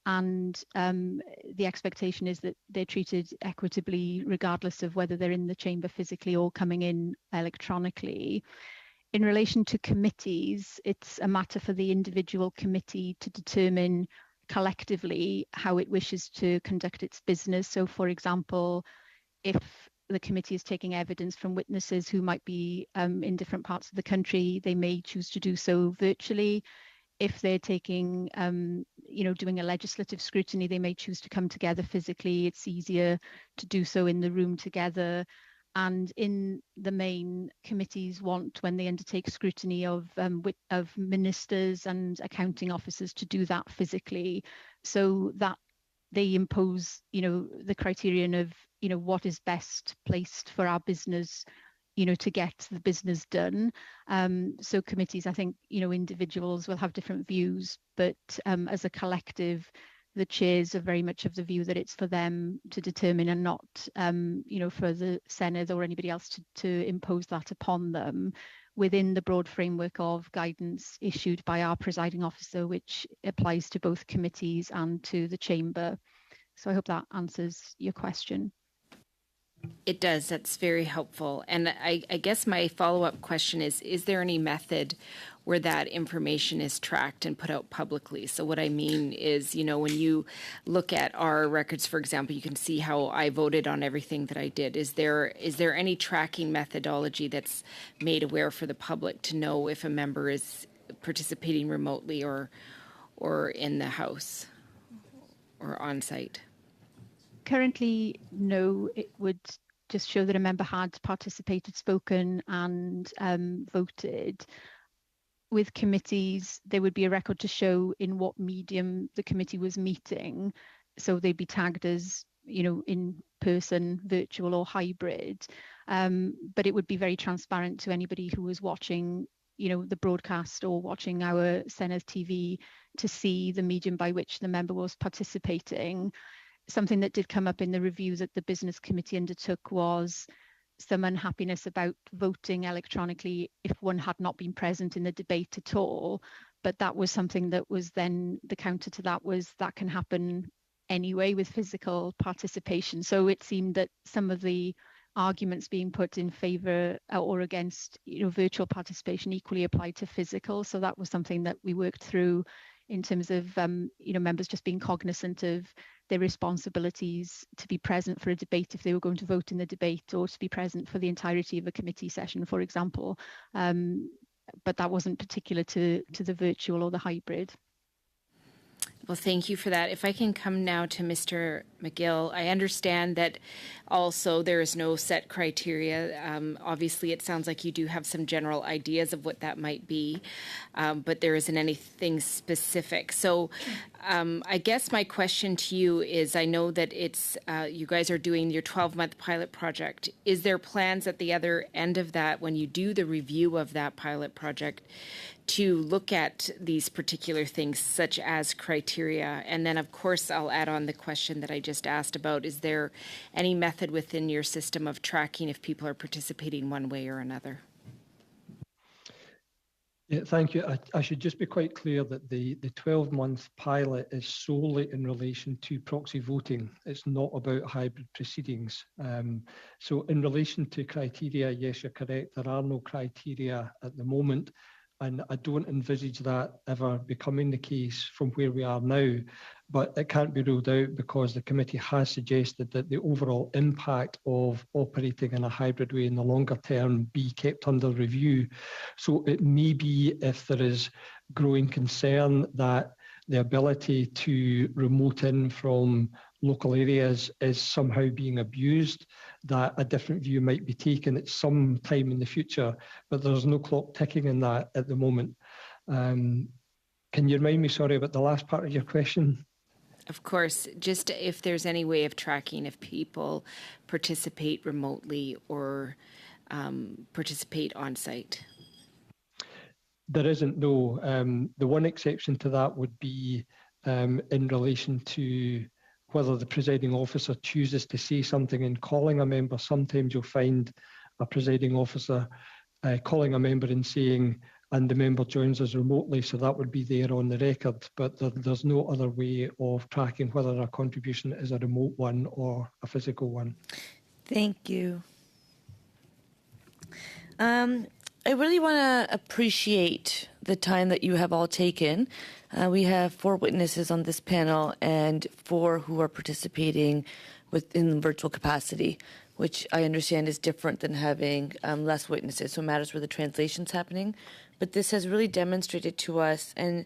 And the expectation is that they're treated equitably regardless of whether they're in the chamber physically or coming in electronically. In relation to committees, it's a matter for the individual committee to determine collectively how it wishes to conduct its business. So, for example, if the committee is taking evidence from witnesses who might be in different parts of the country, they may choose to do so virtually. If they're taking, doing a legislative scrutiny, they may choose to come together physically. It's easier to do so in the room together. And in the main, committees want, when they undertake scrutiny of ministers and accounting officers, to do that physically, so that they impose, the criterion of, what is best placed for our business, to get the business done. So committees, I think, individuals will have different views, but as a collective, the chairs are very much of the view that it's for them to determine and not, for the Senedd or anybody else to impose that upon them within the broad framework of guidance issued by our presiding officer, which applies to both committees and to the chamber. So I hope that answers your question. It does. That's very helpful. And I guess my follow-up question is there any method where that information is tracked and put out publicly? So what I mean is, when you look at our records, for example, you can see how I voted on everything that I did. Is there any tracking methodology that's made aware for the public to know if a member is participating remotely or in the House or on site? Currently, no. It would just show that a member had participated, spoken, and voted. With committees, there would be a record to show in what medium the committee was meeting. So they'd be tagged as, in person, virtual, or hybrid. But it would be very transparent to anybody who was watching, the broadcast or watching our Senedd TV to see the medium by which the member was participating. Something that did come up in the review that the Business Committee undertook was some unhappiness about voting electronically if one had not been present in the debate at all. But that was something that was then, the counter to that was that can happen anyway with physical participation. So it seemed that some of the arguments being put in favour or against, virtual participation equally applied to physical. So that was something that we worked through in terms of, members just being cognizant of their responsibilities to be present for a debate if they were going to vote in the debate, or to be present for the entirety of a committee session, for example. But that wasn't particular to the virtual or the hybrid. Well, thank you for that. If I can come now to Mr. McGill, I understand that also there is no set criteria. Obviously, it sounds like you do have some general ideas of what that might be, but there isn't anything specific. So I guess my question to you is, I know that it's you guys are doing your 12-month pilot project. Is there plans at the other end of that, when you do the review of that pilot project, to look at these particular things such as criteria? And then, of course, I'll add on the question that I just asked about, is there any method within your system of tracking if people are participating one way or another? Yeah, thank you. I should just be quite clear that the 12-month pilot is solely in relation to proxy voting. It's not about hybrid proceedings. So in relation to criteria, yes, you're correct. There are no criteria at the moment, and I don't envisage that ever becoming the case from where we are now. But it can't be ruled out because the committee has suggested that the overall impact of operating in a hybrid way in the longer term be kept under review. So it may be, if there is growing concern that the ability to remote in from local areas is somehow being abused, that a different view might be taken at some time in the future, but there's no clock ticking in that at the moment. Can you remind me, sorry, about the last part of your question? Of course, just if there's any way of tracking if people participate remotely or participate on site. There isn't, no. The one exception to that would be in relation to whether the presiding officer chooses to say something in calling a member. Sometimes you'll find a presiding officer calling a member and saying, and the member joins us remotely, so that would be there on the record, but there's no other way of tracking whether a contribution is a remote one or a physical one. Thank you. I really want to appreciate the time that you have all taken. We have 4 witnesses on this panel and 4 who are participating within virtual capacity, which I understand is different than having less witnesses. So it matters where the translation's happening. But this has really demonstrated to us, and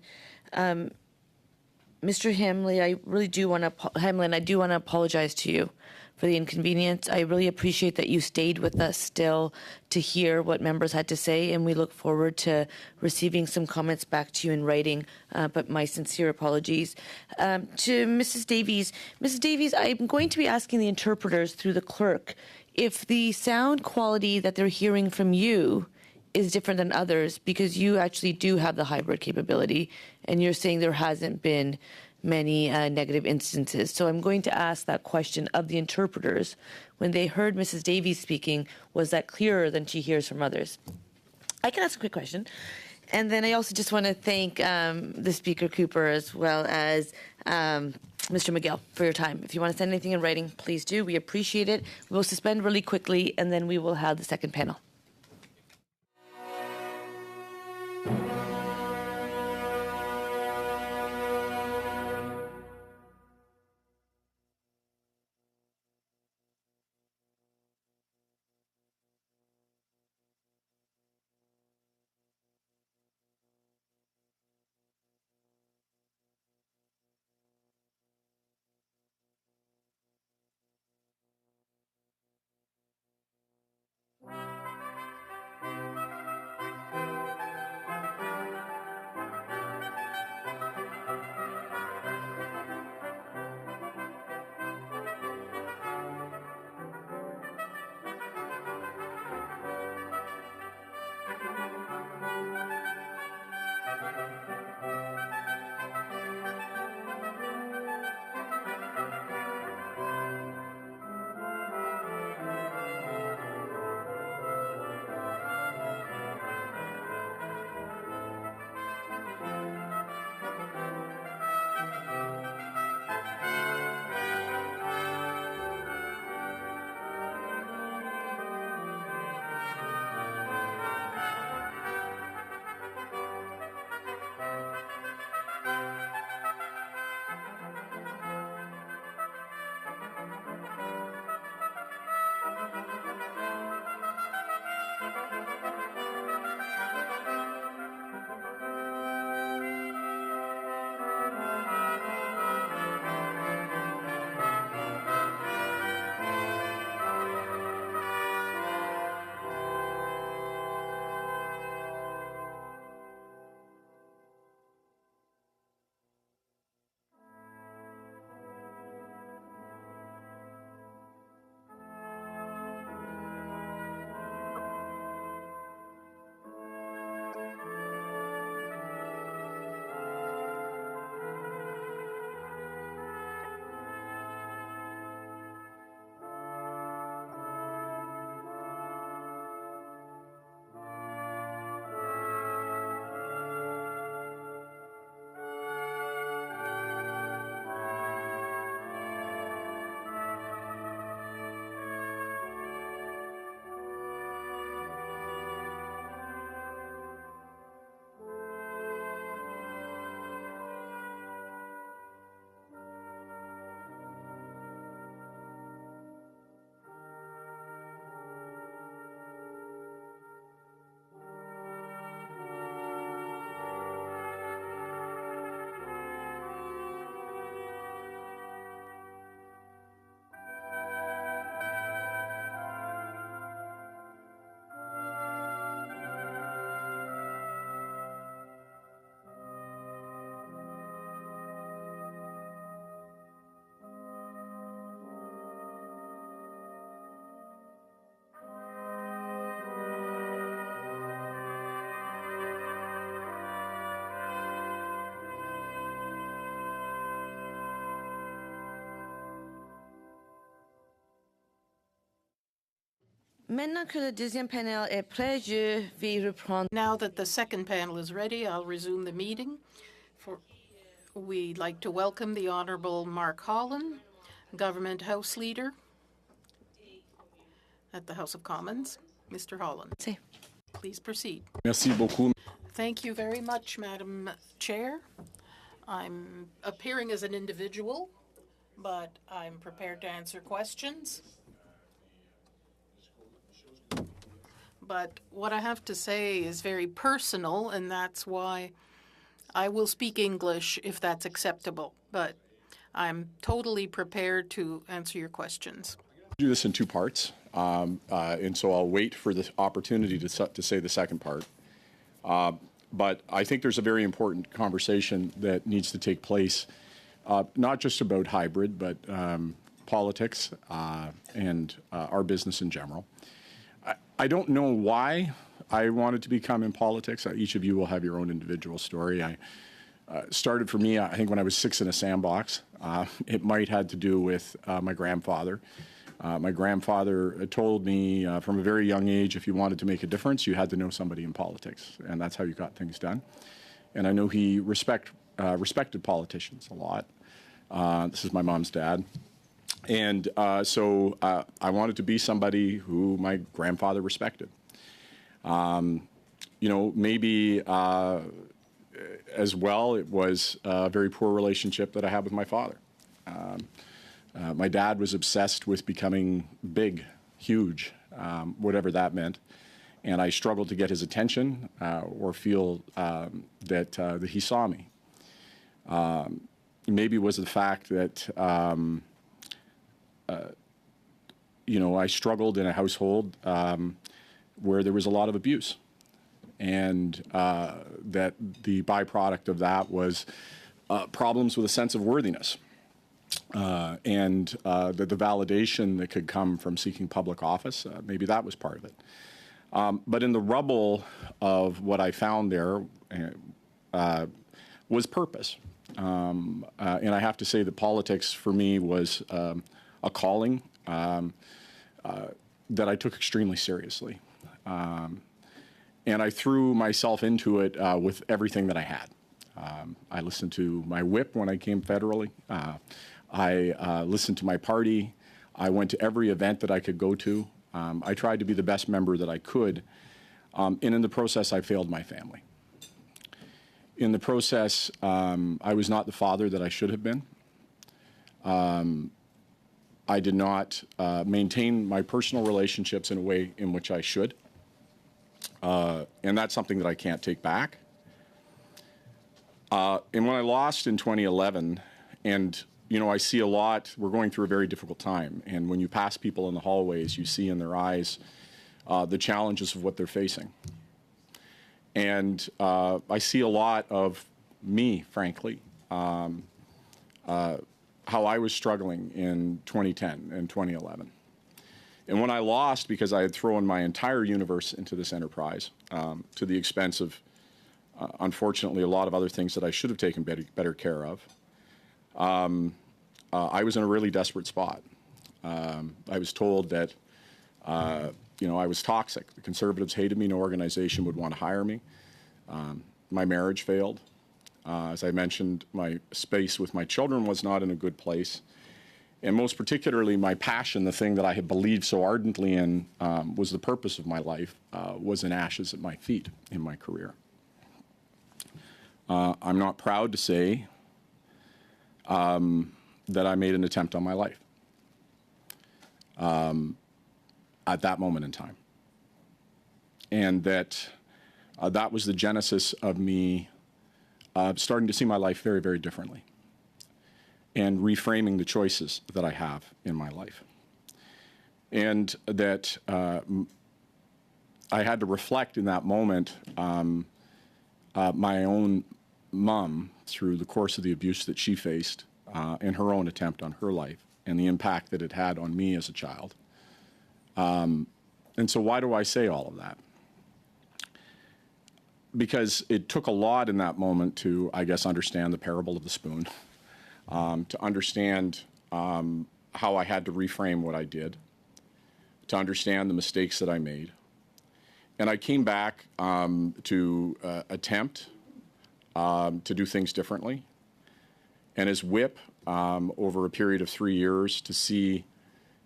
Mr. Hamlin, I do want to apologize to you for the inconvenience. I really appreciate that you stayed with us still to hear what members had to say, and we look forward to receiving some comments back to you in writing, but my sincere apologies. To Mrs. Davies. Mrs. Davies, I'm going to be asking the interpreters through the clerk if the sound quality that they're hearing from you is different than others, because you actually do have the hybrid capability, and you're saying there hasn't been many negative instances. So I'm going to ask that question of the interpreters. When they heard Mrs. Davies speaking, was that clearer than she hears from others? I can ask a quick question. And then I also just want to thank the Speaker Cooper as well as Mr. McGill for your time. If you want to send anything in writing, please do. We appreciate it. We'll suspend really quickly, and then we will have the second panel. Maintenant que le deuxième panel est prêt, je vais reprendre. Now that the second panel is ready, I'll resume the meeting. We'd like to welcome the Honourable Mark Holland, Government House Leader at the House of Commons. Mr. Holland, please proceed. Merci beaucoup. Thank you very much, Madam Chair. I'm appearing as an individual, but I'm prepared to answer questions. But what I have to say is very personal, and that's why I will speak English if that's acceptable. But I'm totally prepared to answer your questions. Do this in two parts, and so I'll wait for the opportunity to say the second part. But I think there's a very important conversation that needs to take place, not just about hybrid, but politics and our business in general. I don't know why I wanted to become in politics. Each of you will have your own individual story. I started for me, I think, when I was 6 in a sandbox. It might have to do with my grandfather. My grandfather told me from a very young age, if you wanted to make a difference, you had to know somebody in politics, and that's how you got things done. And I know he respected politicians a lot. This is my mom's dad. And so I wanted to be somebody who my grandfather respected. You know, maybe as well, it was a very poor relationship that I had with my father. My dad was obsessed with becoming big, huge, whatever that meant. And I struggled to get his attention or feel that he saw me. Maybe it was the fact that, you know, I struggled in a household where there was a lot of abuse. And that the byproduct of that was problems with a sense of worthiness. And the validation that could come from seeking public office, maybe that was part of it. But in the rubble of what I found there was purpose. And I have to say that politics for me was a calling that I took extremely seriously. And I threw myself into it with everything that I had. I listened to my whip when I came federally. I listened to my party. I went to every event that I could go to. I tried to be the best member that I could. And in the process, I failed my family. In the process, I was not the father that I should have been. I did not maintain my personal relationships in a way in which I should. And that's something that I can't take back. And when I lost in 2011, and you know, I see a lot, we're going through a very difficult time. And when you pass people in the hallways, you see in their eyes the challenges of what they're facing. And I see a lot of me, frankly, how I was struggling in 2010 and 2011. And when I lost, because I had thrown my entire universe into this enterprise to the expense of, unfortunately, a lot of other things that I should have taken better care of, I was in a really desperate spot. I was told that, you know, I was toxic. The Conservatives hated me. No organization would want to hire me. My marriage failed. As I mentioned, my space with my children was not in a good place. And most particularly, my passion, the thing that I had believed so ardently in, was the purpose of my life, was in ashes at my feet in my career. I'm not proud to say that I made an attempt on my life at that moment in time. And that that was the genesis of me starting to see my life very, very differently and reframing the choices that I have in my life. And that I had to reflect in that moment my own mom through the course of the abuse that she faced and her own attempt on her life and the impact that it had on me as a child. And so why do I say all of that? Because it took a lot in that moment to, I guess, understand the parable of the spoon, to understand how I had to reframe what I did, to understand the mistakes that I made. And I came back to attempt to do things differently. And as whip, over a period of 3 years, to see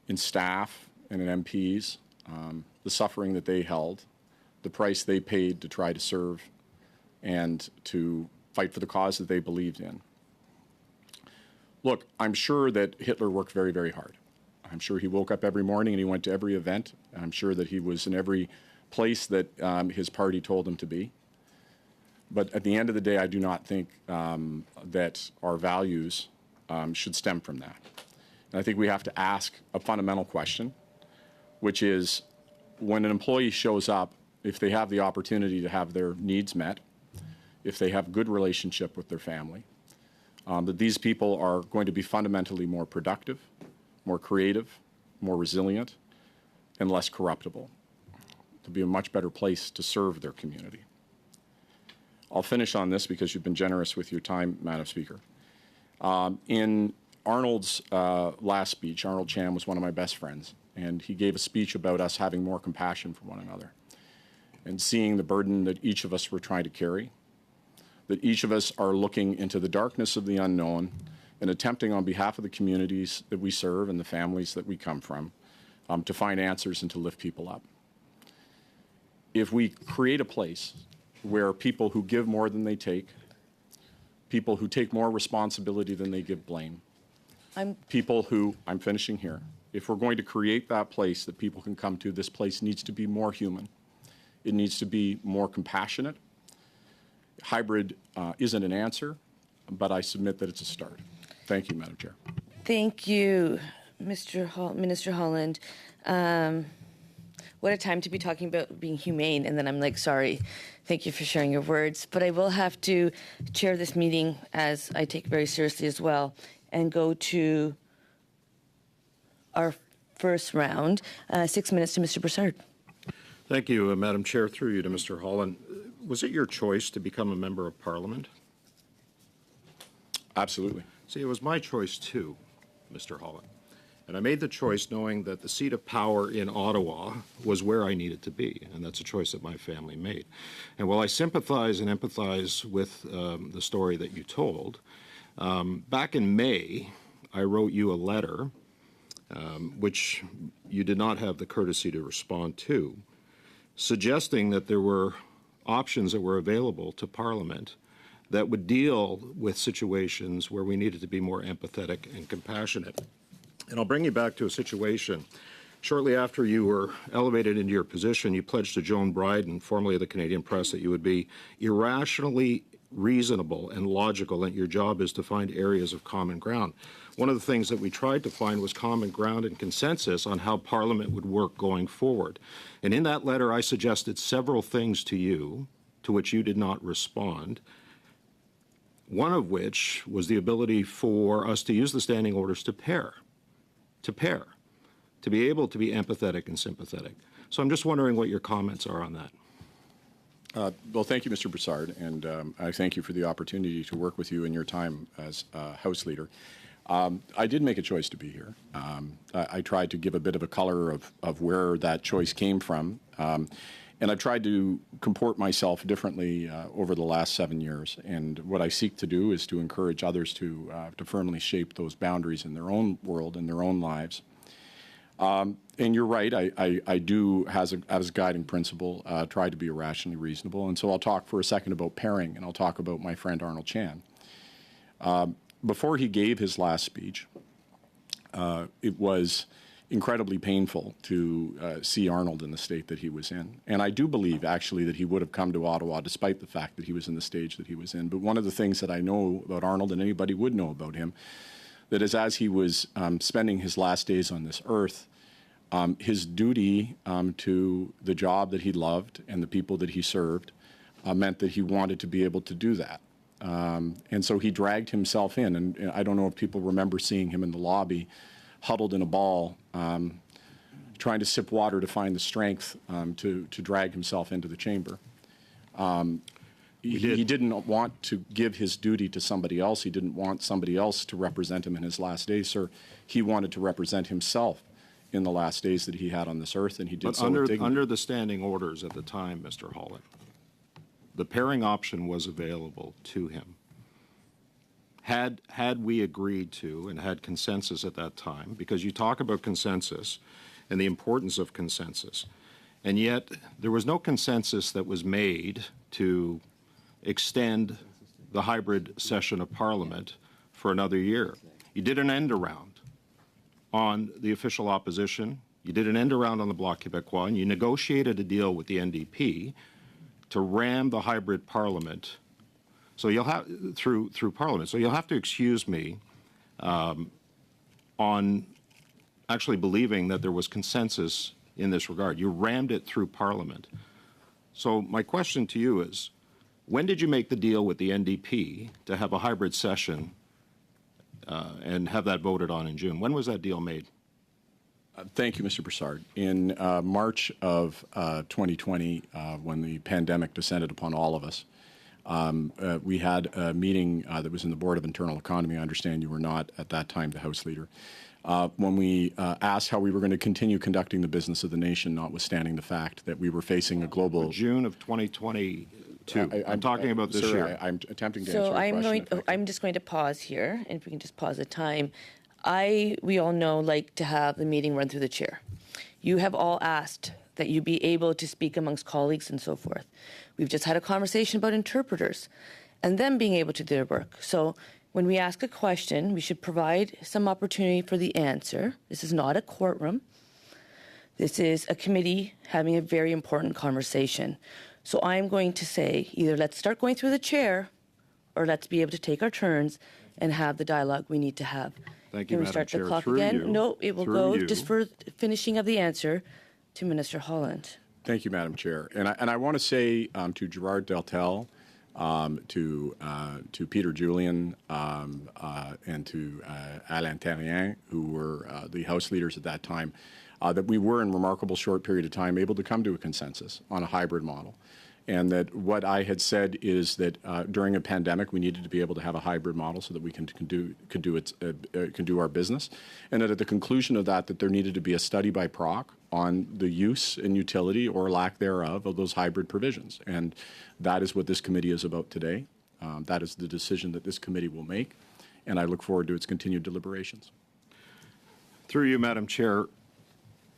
in staff and in MPs the suffering that they held, the price they paid to try to serve and to fight for the cause that they believed in. Look, I'm sure that Hitler worked very, very hard. I'm sure he woke up every morning and he went to every event. I'm sure that he was in every place that his party told him to be. But at the end of the day, I do not think that our values should stem from that. And I think we have to ask a fundamental question, which is, when an employee shows up, if they have the opportunity to have their needs met, if they have good relationship with their family, that these people are going to be fundamentally more productive, more creative, more resilient, and less corruptible, to be a much better place to serve their community. I'll finish on this because you've been generous with your time, Madam Speaker. In Arnold's last speech, Arnold Chan was one of my best friends, and he gave a speech about us having more compassion for one another and seeing the burden that each of us were trying to carry, that each of us are looking into the darkness of the unknown and attempting on behalf of the communities that we serve and the families that we come from to find answers and to lift people up. If we create a place where people who give more than they take, people who take more responsibility than they give blame, people who, I'm finishing here, if we're going to create that place that people can come to, this place needs to be more human. It needs to be more compassionate. Hybrid isn't an answer, but I submit that it's a start. Thank you, Madam Chair. Thank you, Minister Holland. What a time to be talking about being humane, and then I'm like, sorry, thank you for sharing your words. But I will have to chair this meeting, as I take it very seriously as well, and go to our first round. 6 minutes to Mr. Broussard. Thank you, Madam Chair. Through you to Mr. Holland. Was it your choice to become a member of Parliament? Absolutely. See, it was my choice too, Mr. Holland. And I made the choice knowing that the seat of power in Ottawa was where I needed to be, and that's a choice that my family made. And while I sympathize and empathize with the story that you told, back in May, I wrote you a letter, which you did not have the courtesy to respond to, suggesting that there were options that were available to Parliament that would deal with situations where we needed to be more empathetic and compassionate. And I'll bring you back to a situation. Shortly after you were elevated into your position, you pledged to Joan Bryden, formerly of the Canadian Press, that you would be irrationally reasonable and logical, and your job is to find areas of common ground. One of the things that we tried to find was common ground and consensus on how Parliament would work going forward. And in that letter, I suggested several things to you, to which you did not respond, one of which was the ability for us to use the standing orders to pair, to be able to be empathetic and sympathetic. So I'm just wondering what your comments are on that. Well, thank you, Mr. Broussard, and I thank you for the opportunity to work with you in your time as House Leader. I did make a choice to be here. I tried to give a bit of a color of where that choice came from, and I've tried to comport myself differently over the last 7 years. And what I seek to do is to encourage others to firmly shape those boundaries in their own world, in their own lives. And you're right, I do, as a guiding principle, try to be irrationally reasonable. And so I'll talk for a second about pairing, and I'll talk about my friend Arnold Chan. Before he gave his last speech, it was incredibly painful to see Arnold in the state that he was in. And I do believe, actually, that he would have come to Ottawa despite the fact that he was in the stage that he was in. But one of the things that I know about Arnold, and anybody would know about him, that is, as he was spending his last days on this earth, his duty to the job that he loved and the people that he served meant that he wanted to be able to do that. And so he dragged himself in. And I don't know if people remember seeing him in the lobby, huddled in a ball, trying to sip water to find the strength to drag himself into the chamber. He didn't want to give his duty to somebody else. He didn't want somebody else to represent him in his last days, sir. He wanted to represent himself in the last days that he had on this earth, and he did But so with dignity. under the standing orders at the time, Mr. Holland, the pairing option was available to him. Had we agreed to and had consensus at that time, because you talk about consensus and the importance of consensus, and yet there was no consensus that was made to extend the hybrid session of Parliament for another year. You did an end around on the official opposition. You did an end around on the Bloc Québécois, and you negotiated a deal with the NDP to ram the hybrid Parliament. So you'll have through Parliament. So you'll have to excuse me on actually believing that there was consensus in this regard. You rammed it through Parliament. So my question to you is, when did you make the deal with the NDP to have a hybrid session and have that voted on in June? When was that deal made? Thank you, Mr. Broussard. In March of 2020, when the pandemic descended upon all of us, we had a meeting that was in the Board of Internal Economy. I understand you were not at that time the House Leader. When we asked how we were going to continue conducting the business of the nation, notwithstanding the fact that we were facing a global... June of 2022. I'm talking about this sir, year. I'm attempting to answer your question. I'm just going to pause here, and if we can just pause the time. We all know, like to have the meeting run through the chair. You have all asked that you be able to speak amongst colleagues and so forth. We've just had a conversation about interpreters and them being able to do their work. So when we ask a question, we should provide some opportunity for the answer. This is not a courtroom. This is a committee having a very important conversation. So I'm going to say either let's start going through the chair or let's be able to take our turns and have the dialogue we need to have. Thank you, Can we Madam start Chair. the clock Through again? you. No, it will Through go you. just for finishing of the answer to Minister Holland. Thank you, Madam Chair. And I want to say to Gerard Deltel, to Peter Julian, and to Alain Terrien, who were the House leaders at that time, that we were in a remarkable short period of time able to come to a consensus on a hybrid model. And that what I had said is that during a pandemic, we needed to be able to have a hybrid model so that we can do our business. And that at the conclusion of that there needed to be a study by PROC on the use and utility or lack thereof of those hybrid provisions. And that is what this committee is about today. That is the decision that this committee will make. And I look forward to its continued deliberations. Through you, Madam Chair,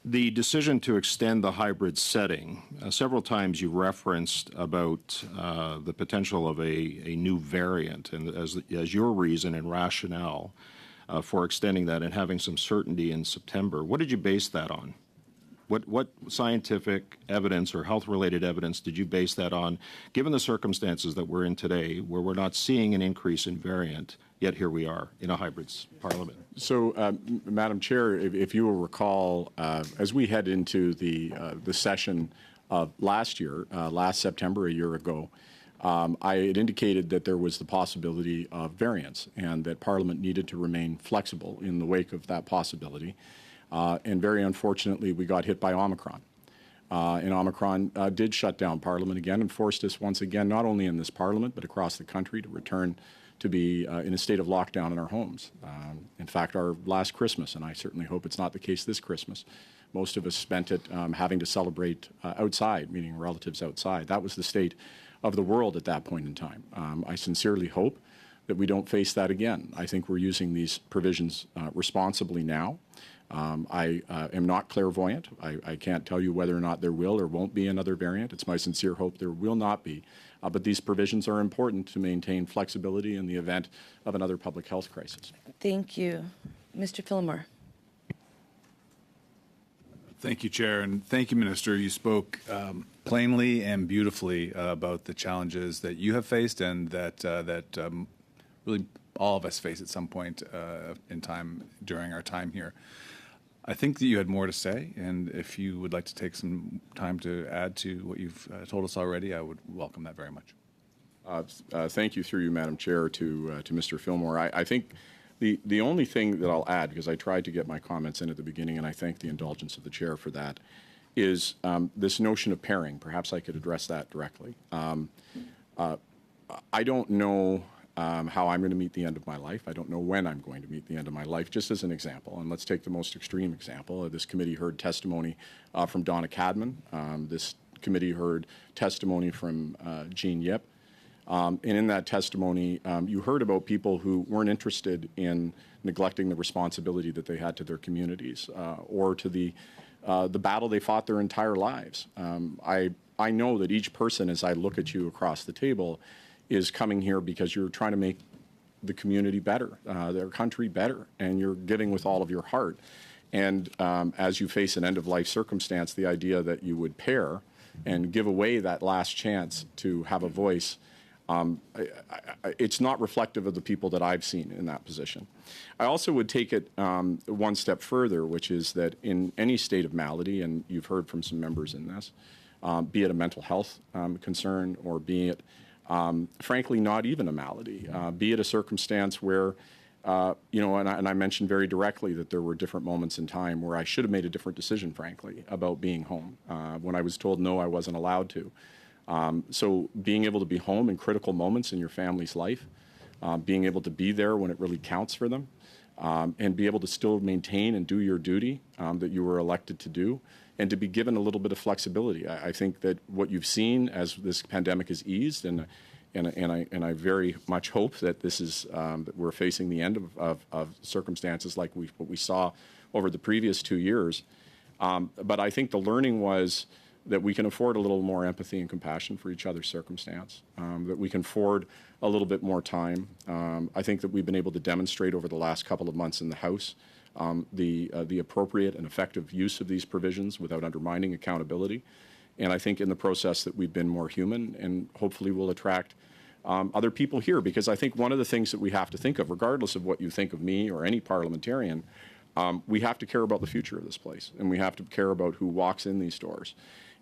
the decision to extend the hybrid setting, several times you referenced about the potential of a new variant, and as your reason and rationale for extending that and having some certainty in September. What did you base that on? What scientific evidence or health-related evidence did you base that on, given the circumstances that we're in today, where we're not seeing an increase in variant, yet here we are in a hybrid parliament? So, Madam Chair, if you will recall, as we head into the session of last year, last September, a year ago, I had indicated that there was the possibility of variance and that Parliament needed to remain flexible in the wake of that possibility. And very unfortunately, we got hit by Omicron. And Omicron did shut down Parliament again and forced us once again, not only in this Parliament, but across the country, to return to be in a state of lockdown in our homes. In fact, our last Christmas, and I certainly hope it's not the case this Christmas, most of us spent it having to celebrate outside, meaning relatives outside. That was the state of the world at that point in time. I sincerely hope that we don't face that again. I think we're using these provisions responsibly now. I am not clairvoyant. I can't tell you whether or not there will or won't be another variant. It's my sincere hope there will not be. But these provisions are important to maintain flexibility in the event of another public health crisis. Thank you. Mr. Fillmore. Thank you, Chair, and thank you, Minister. You spoke plainly and beautifully about the challenges that you have faced and that really all of us face at some point in time during our time here. I think that you had more to say, and if you would like to take some time to add to what you've told us already, I would welcome that very much. Thank you, through you, Madam Chair, to Mr. Fillmore. I think the only thing that I'll add, because I tried to get my comments in at the beginning, and I thank the indulgence of the Chair for that, is this notion of pairing. Perhaps I could address that directly. I don't know how I'm going to meet the end of my life. I don't know when I'm going to meet the end of my life, just as an example. And let's take the most extreme example. This committee heard testimony from Donna Cadman. This committee heard testimony from Jean Yip. And in that testimony, you heard about people who weren't interested in neglecting the responsibility that they had to their communities or to the battle they fought their entire lives. I know that each person, as I look at you across the table, is coming here because you're trying to make the community better, their country better, and you're giving with all of your heart. And as you face an end-of-life circumstance, the idea that you would pair and give away that last chance to have a voice, it's not reflective of the people that I've seen in that position. I also would take it one step further, which is that in any state of malady, and you've heard from some members in this, be it a mental health concern or be it, frankly, not even a malady, be it a circumstance where, you know, and I mentioned very directly that there were different moments in time where I should have made a different decision, frankly, about being home. When I was told no, I wasn't allowed to. So being able to be home in critical moments in your family's life, being able to be there when it really counts for them, and be able to still maintain and do your duty that you were elected to do, and to be given a little bit of flexibility. I think that what you've seen as this pandemic has eased, and I very much hope that this is that we're facing the end of circumstances like what we saw over the previous 2 years. But I think the learning was that we can afford a little more empathy and compassion for each other's circumstance, that we can afford a little bit more time. I think that we've been able to demonstrate over the last couple of months in the House the appropriate and effective use of these provisions without undermining accountability. And I think in the process that we've been more human, and hopefully will attract other people here, because I think one of the things that we have to think of, regardless of what you think of me or any parliamentarian, we have to care about the future of this place, and we have to care about who walks in these doors.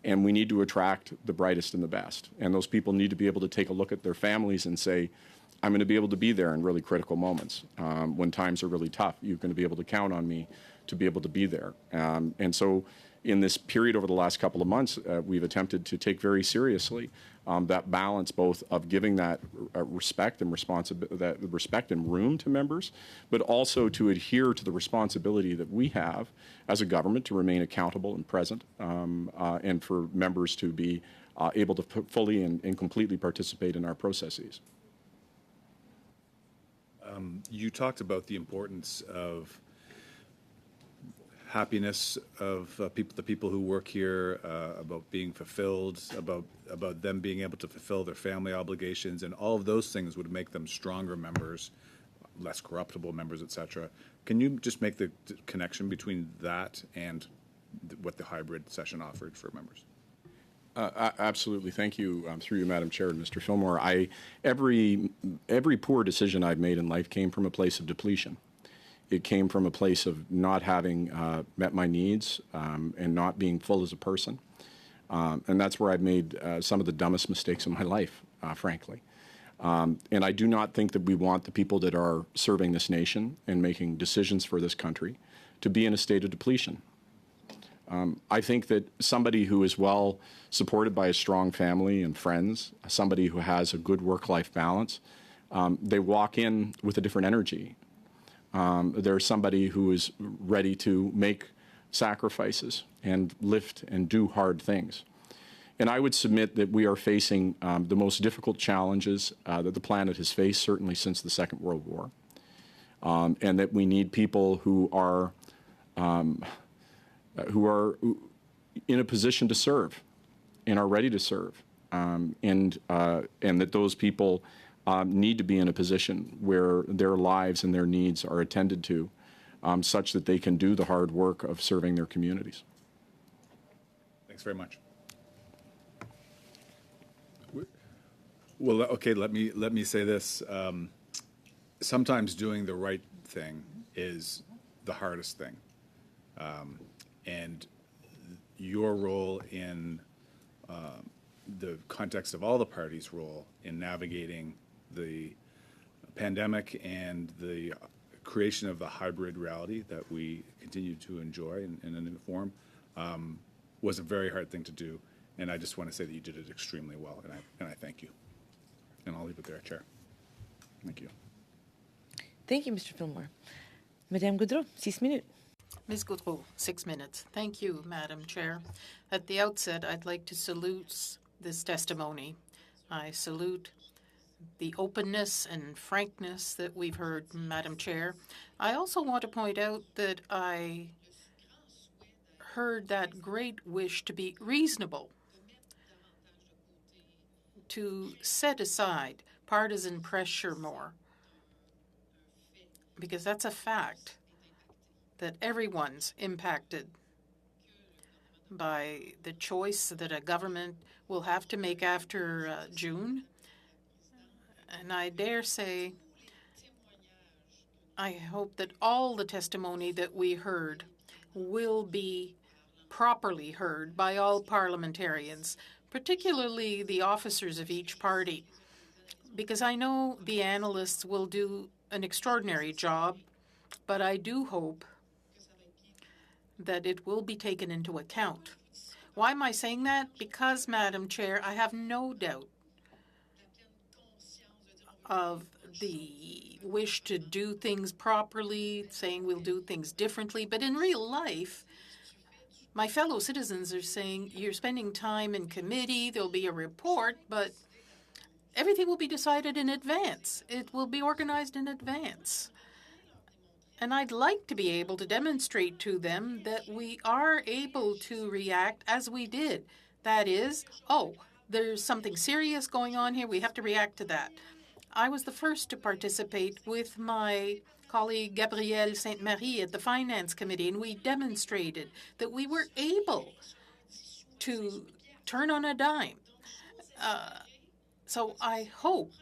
And we need to attract the brightest and the best. And those people need to be able to take a look at their families and say, I'm going to be able to be there in really critical moments. When times are really tough, you're going to be able to count on me to be able to be there. And so in this period over the last couple of months, we've attempted to take very seriously that balance both of giving that respect and that respect and room to members, but also to adhere to the responsibility that we have as a government to remain accountable and present, and for members to be able to fully and completely participate in our processes. You talked about the importance of happiness of the people who work here, about being fulfilled, about them being able to fulfill their family obligations, and all of those things would make them stronger members, less corruptible members, etc. Can you just make the connection between that and what the hybrid session offered for members? Absolutely. Thank you, through you, Madam Chair and Mr. Fillmore. Every poor decision I've made in life came from a place of depletion. It came from a place of not having met my needs and not being full as a person. And that's where I've made some of the dumbest mistakes in my life, frankly. And I do not think that we want the people that are serving this nation and making decisions for this country to be in a state of depletion. I think that somebody who is well supported by a strong family and friends, somebody who has a good work-life balance, they walk in with a different energy. There's somebody who is ready to make sacrifices and lift and do hard things. And I would submit that we are facing the most difficult challenges that the planet has faced, certainly since the Second World War, and that we need people who are in a position to serve and are ready to serve, and that those people need to be in a position where their lives and their needs are attended to, such that they can do the hard work of serving their communities. Thanks very much. Well, okay, let me say this. Sometimes doing the right thing is the hardest thing. And your role in the context of all the parties' role in navigating the pandemic and the creation of the hybrid reality that we continue to enjoy in a new form was a very hard thing to do. And I just want to say that you did it extremely well, and I thank you. And I'll leave it there, Chair. Thank you. Thank you, Mr. Fillmore. Madame Gaudreau, 6 minutes. Ms. Gaudreau, 6 minutes. Thank you, Madam Chair. At the outset, I'd like to salute this testimony. I salute the openness and frankness that we've heard, Madam Chair. I also want to point out that I heard that great wish to be reasonable, to set aside partisan pressure more, because that's a fact that everyone's impacted by the choice that a government will have to make after June. And I dare say, I hope that all the testimony that we heard will be properly heard by all parliamentarians, particularly the officers of each party, because I know the analysts will do an extraordinary job, but I do hope that it will be taken into account. Why am I saying that? Because, Madam Chair, I have no doubt of the wish to do things properly, saying we'll do things differently. But in real life, my fellow citizens are saying, you're spending time in committee, there'll be a report, but everything will be decided in advance. It will be organized in advance. And I'd like to be able to demonstrate to them that we are able to react as we did. That is, oh, there's something serious going on here, we have to react to that. I was the first to participate with my colleague Gabrielle Sainte-Marie at the Finance Committee, and we demonstrated that we were able to turn on a dime. So I hope,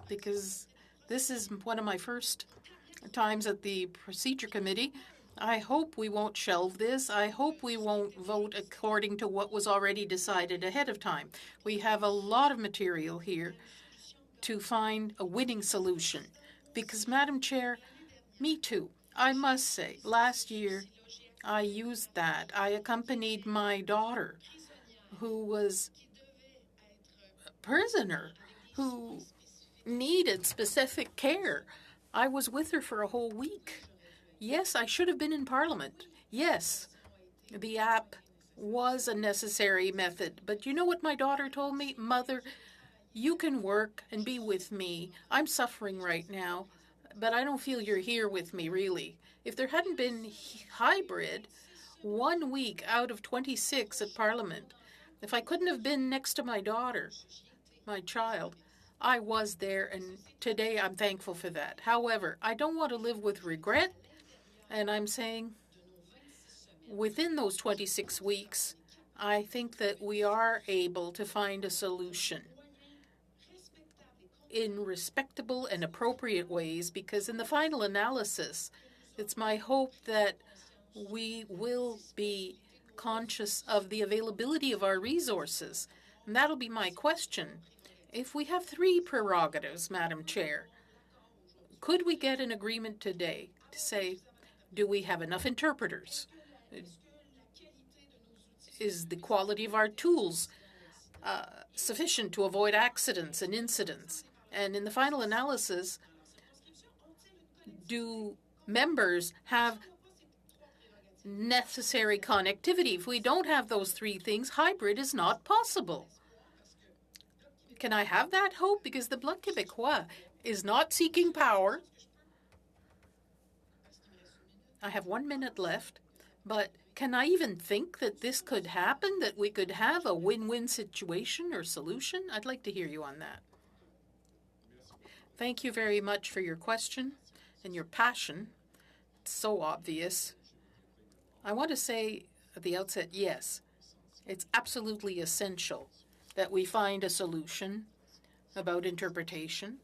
because this is one of my first times at the Procedure Committee, I hope we won't shelve this. I hope we won't vote according to what was already decided ahead of time. We have a lot of material here to find a winning solution. Because, Madam Chair, me too. I must say, last year I used that. I accompanied my daughter, who was a prisoner, who needed specific care. I was with her for a whole week. Yes, I should have been in Parliament. Yes, the app was a necessary method. But you know what my daughter told me? Mother, you can work and be with me. I'm suffering right now, but I don't feel you're here with me, really. If there hadn't been hybrid, 1 week out of 26 at Parliament, if I couldn't have been next to my daughter, my child, I was there, and today I'm thankful for that. However, I don't want to live with regret, and I'm saying within those 26 weeks, I think that we are able to find a solution in respectable and appropriate ways, because in the final analysis, it's my hope that we will be conscious of the availability of our resources. And that'll be my question. If we have 3 prerogatives, Madam Chair, could we get an agreement today to say, do we have enough interpreters? Is the quality of our tools sufficient to avoid accidents and incidents? And in the final analysis, do members have necessary connectivity? If we don't have those 3 things, hybrid is not possible. Can I have that hope? Because the Bloc Québécois is not seeking power. I have 1 minute left, but can I even think that this could happen, that we could have a win-win situation or solution? I'd like to hear you on that. Thank you very much for your question and your passion. It's so obvious. I want to say at the outset, yes, it's absolutely essential that we find a solution about interpretation.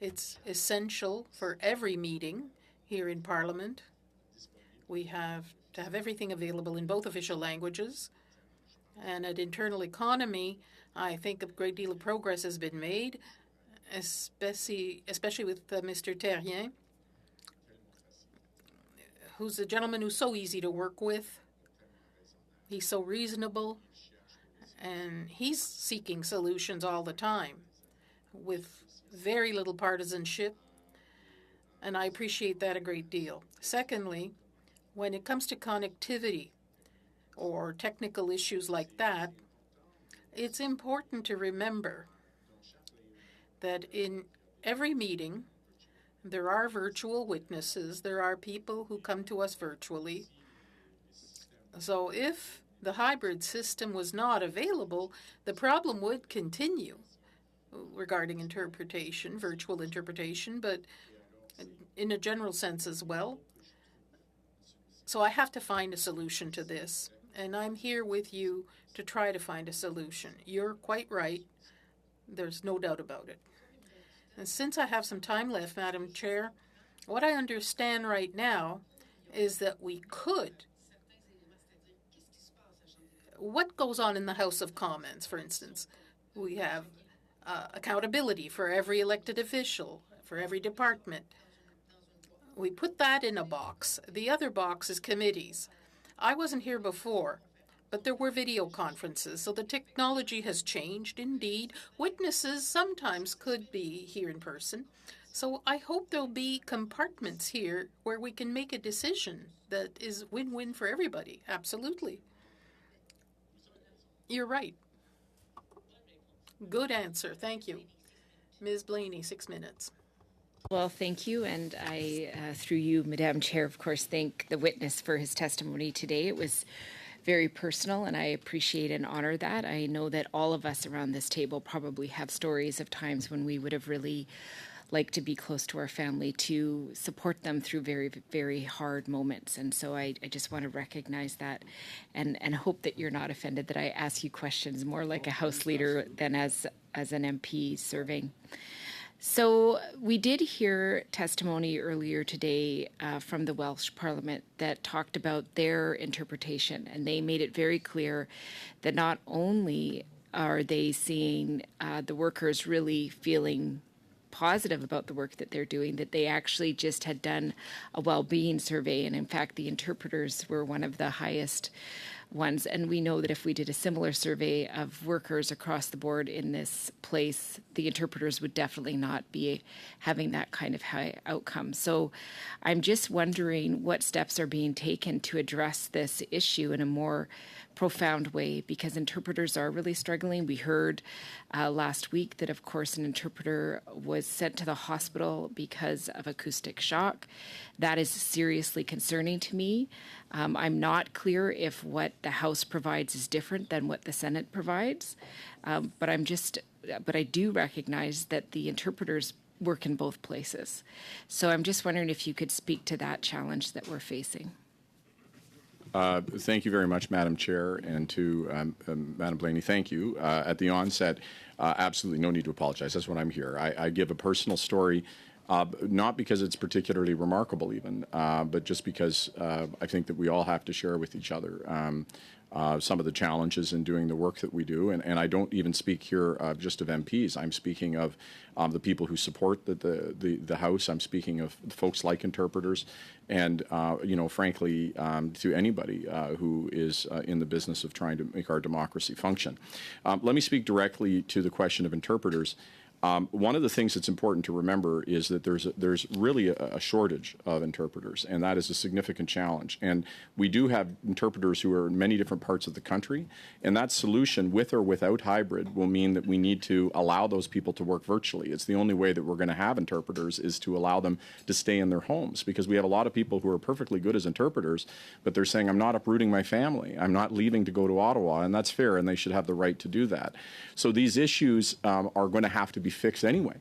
It's essential for every meeting here in Parliament. We have to have everything available in both official languages. And at Internal Economy, I think a great deal of progress has been made, especially with Mr. Terrien, who's a gentleman who's so easy to work with. He's so reasonable, and he's seeking solutions all the time with very little partisanship and I appreciate that a great deal. Secondly, when it comes to connectivity or technical issues like that, it's important to remember that in every meeting, there are virtual witnesses. There are people who come to us virtually. So if the hybrid system was not available, the problem would continue regarding interpretation, virtual interpretation, but in a general sense as well. So I have to find a solution to this, and I'm here with you to try to find a solution. You're quite right. There's no doubt about it. And since I have some time left, Madam Chair, what I understand right now is that we could. What goes on in the House of Commons, for instance? We have accountability for every elected official, for every department. We put that in a box. The other box is committees. I wasn't here before, but there were video conferences, so the technology has changed indeed. Witnesses sometimes could be here in person. So I hope there'll be compartments here where we can make a decision that is win-win for everybody. Absolutely. You're right. Good answer. Thank you. Ms. Blaney, 6 minutes. Well, thank you. And I, through you, Madam Chair, of course, thank the witness for his testimony today. It was very personal, and I appreciate and honor that. I know that all of us around this table probably have stories of times when we would have really liked to be close to our family, to support them through very, very hard moments. And so I just want to recognize that and hope that you're not offended that I ask you questions more like a House leader than as an MP serving. So we did hear testimony earlier today from the Welsh Parliament that talked about their interpretation, and they made it very clear that not only are they seeing the workers really feeling positive about the work that they're doing, that they actually just had done a well-being survey, and in fact the interpreters were one of the highest ones. And we know that if we did a similar survey of workers across the board in this place, the interpreters would definitely not be having that kind of high outcome. So I'm just wondering what steps are being taken to address this issue in a more profound way, because interpreters are really struggling. We heard last week that, of course, an interpreter was sent to the hospital because of acoustic shock. That is seriously concerning to me. I'm not clear if what the House provides is different than what the Senate provides, but I do recognize that the interpreters work in both places. So I'm just wondering if you could speak to that challenge that we're facing. Thank you very much, Madam Chair, and to Madam Blaney, thank you. At the onset, absolutely no need to apologize. That's what I'm here. I give a personal story, not because it's particularly remarkable even, but just because I think that we all have to share with each other some of the challenges in doing the work that we do. And I don't even speak here just of MPs. I'm speaking of the people who support the House. I'm speaking of folks like interpreters and, frankly, to anybody who is in the business of trying to make our democracy function. Let me speak directly to the question of interpreters. One of the things that's important to remember is that there's really a shortage of interpreters, and that is a significant challenge. And we do have interpreters who are in many different parts of the country, and that solution, with or without hybrid, will mean that we need to allow those people to work virtually. It's the only way that we're going to have interpreters is to allow them to stay in their homes, because we have a lot of people who are perfectly good as interpreters, but they're saying, I'm not uprooting my family, I'm not leaving to go to Ottawa, and that's fair, and they should have the right to do that. So these issues are going to have to be fixed anyway,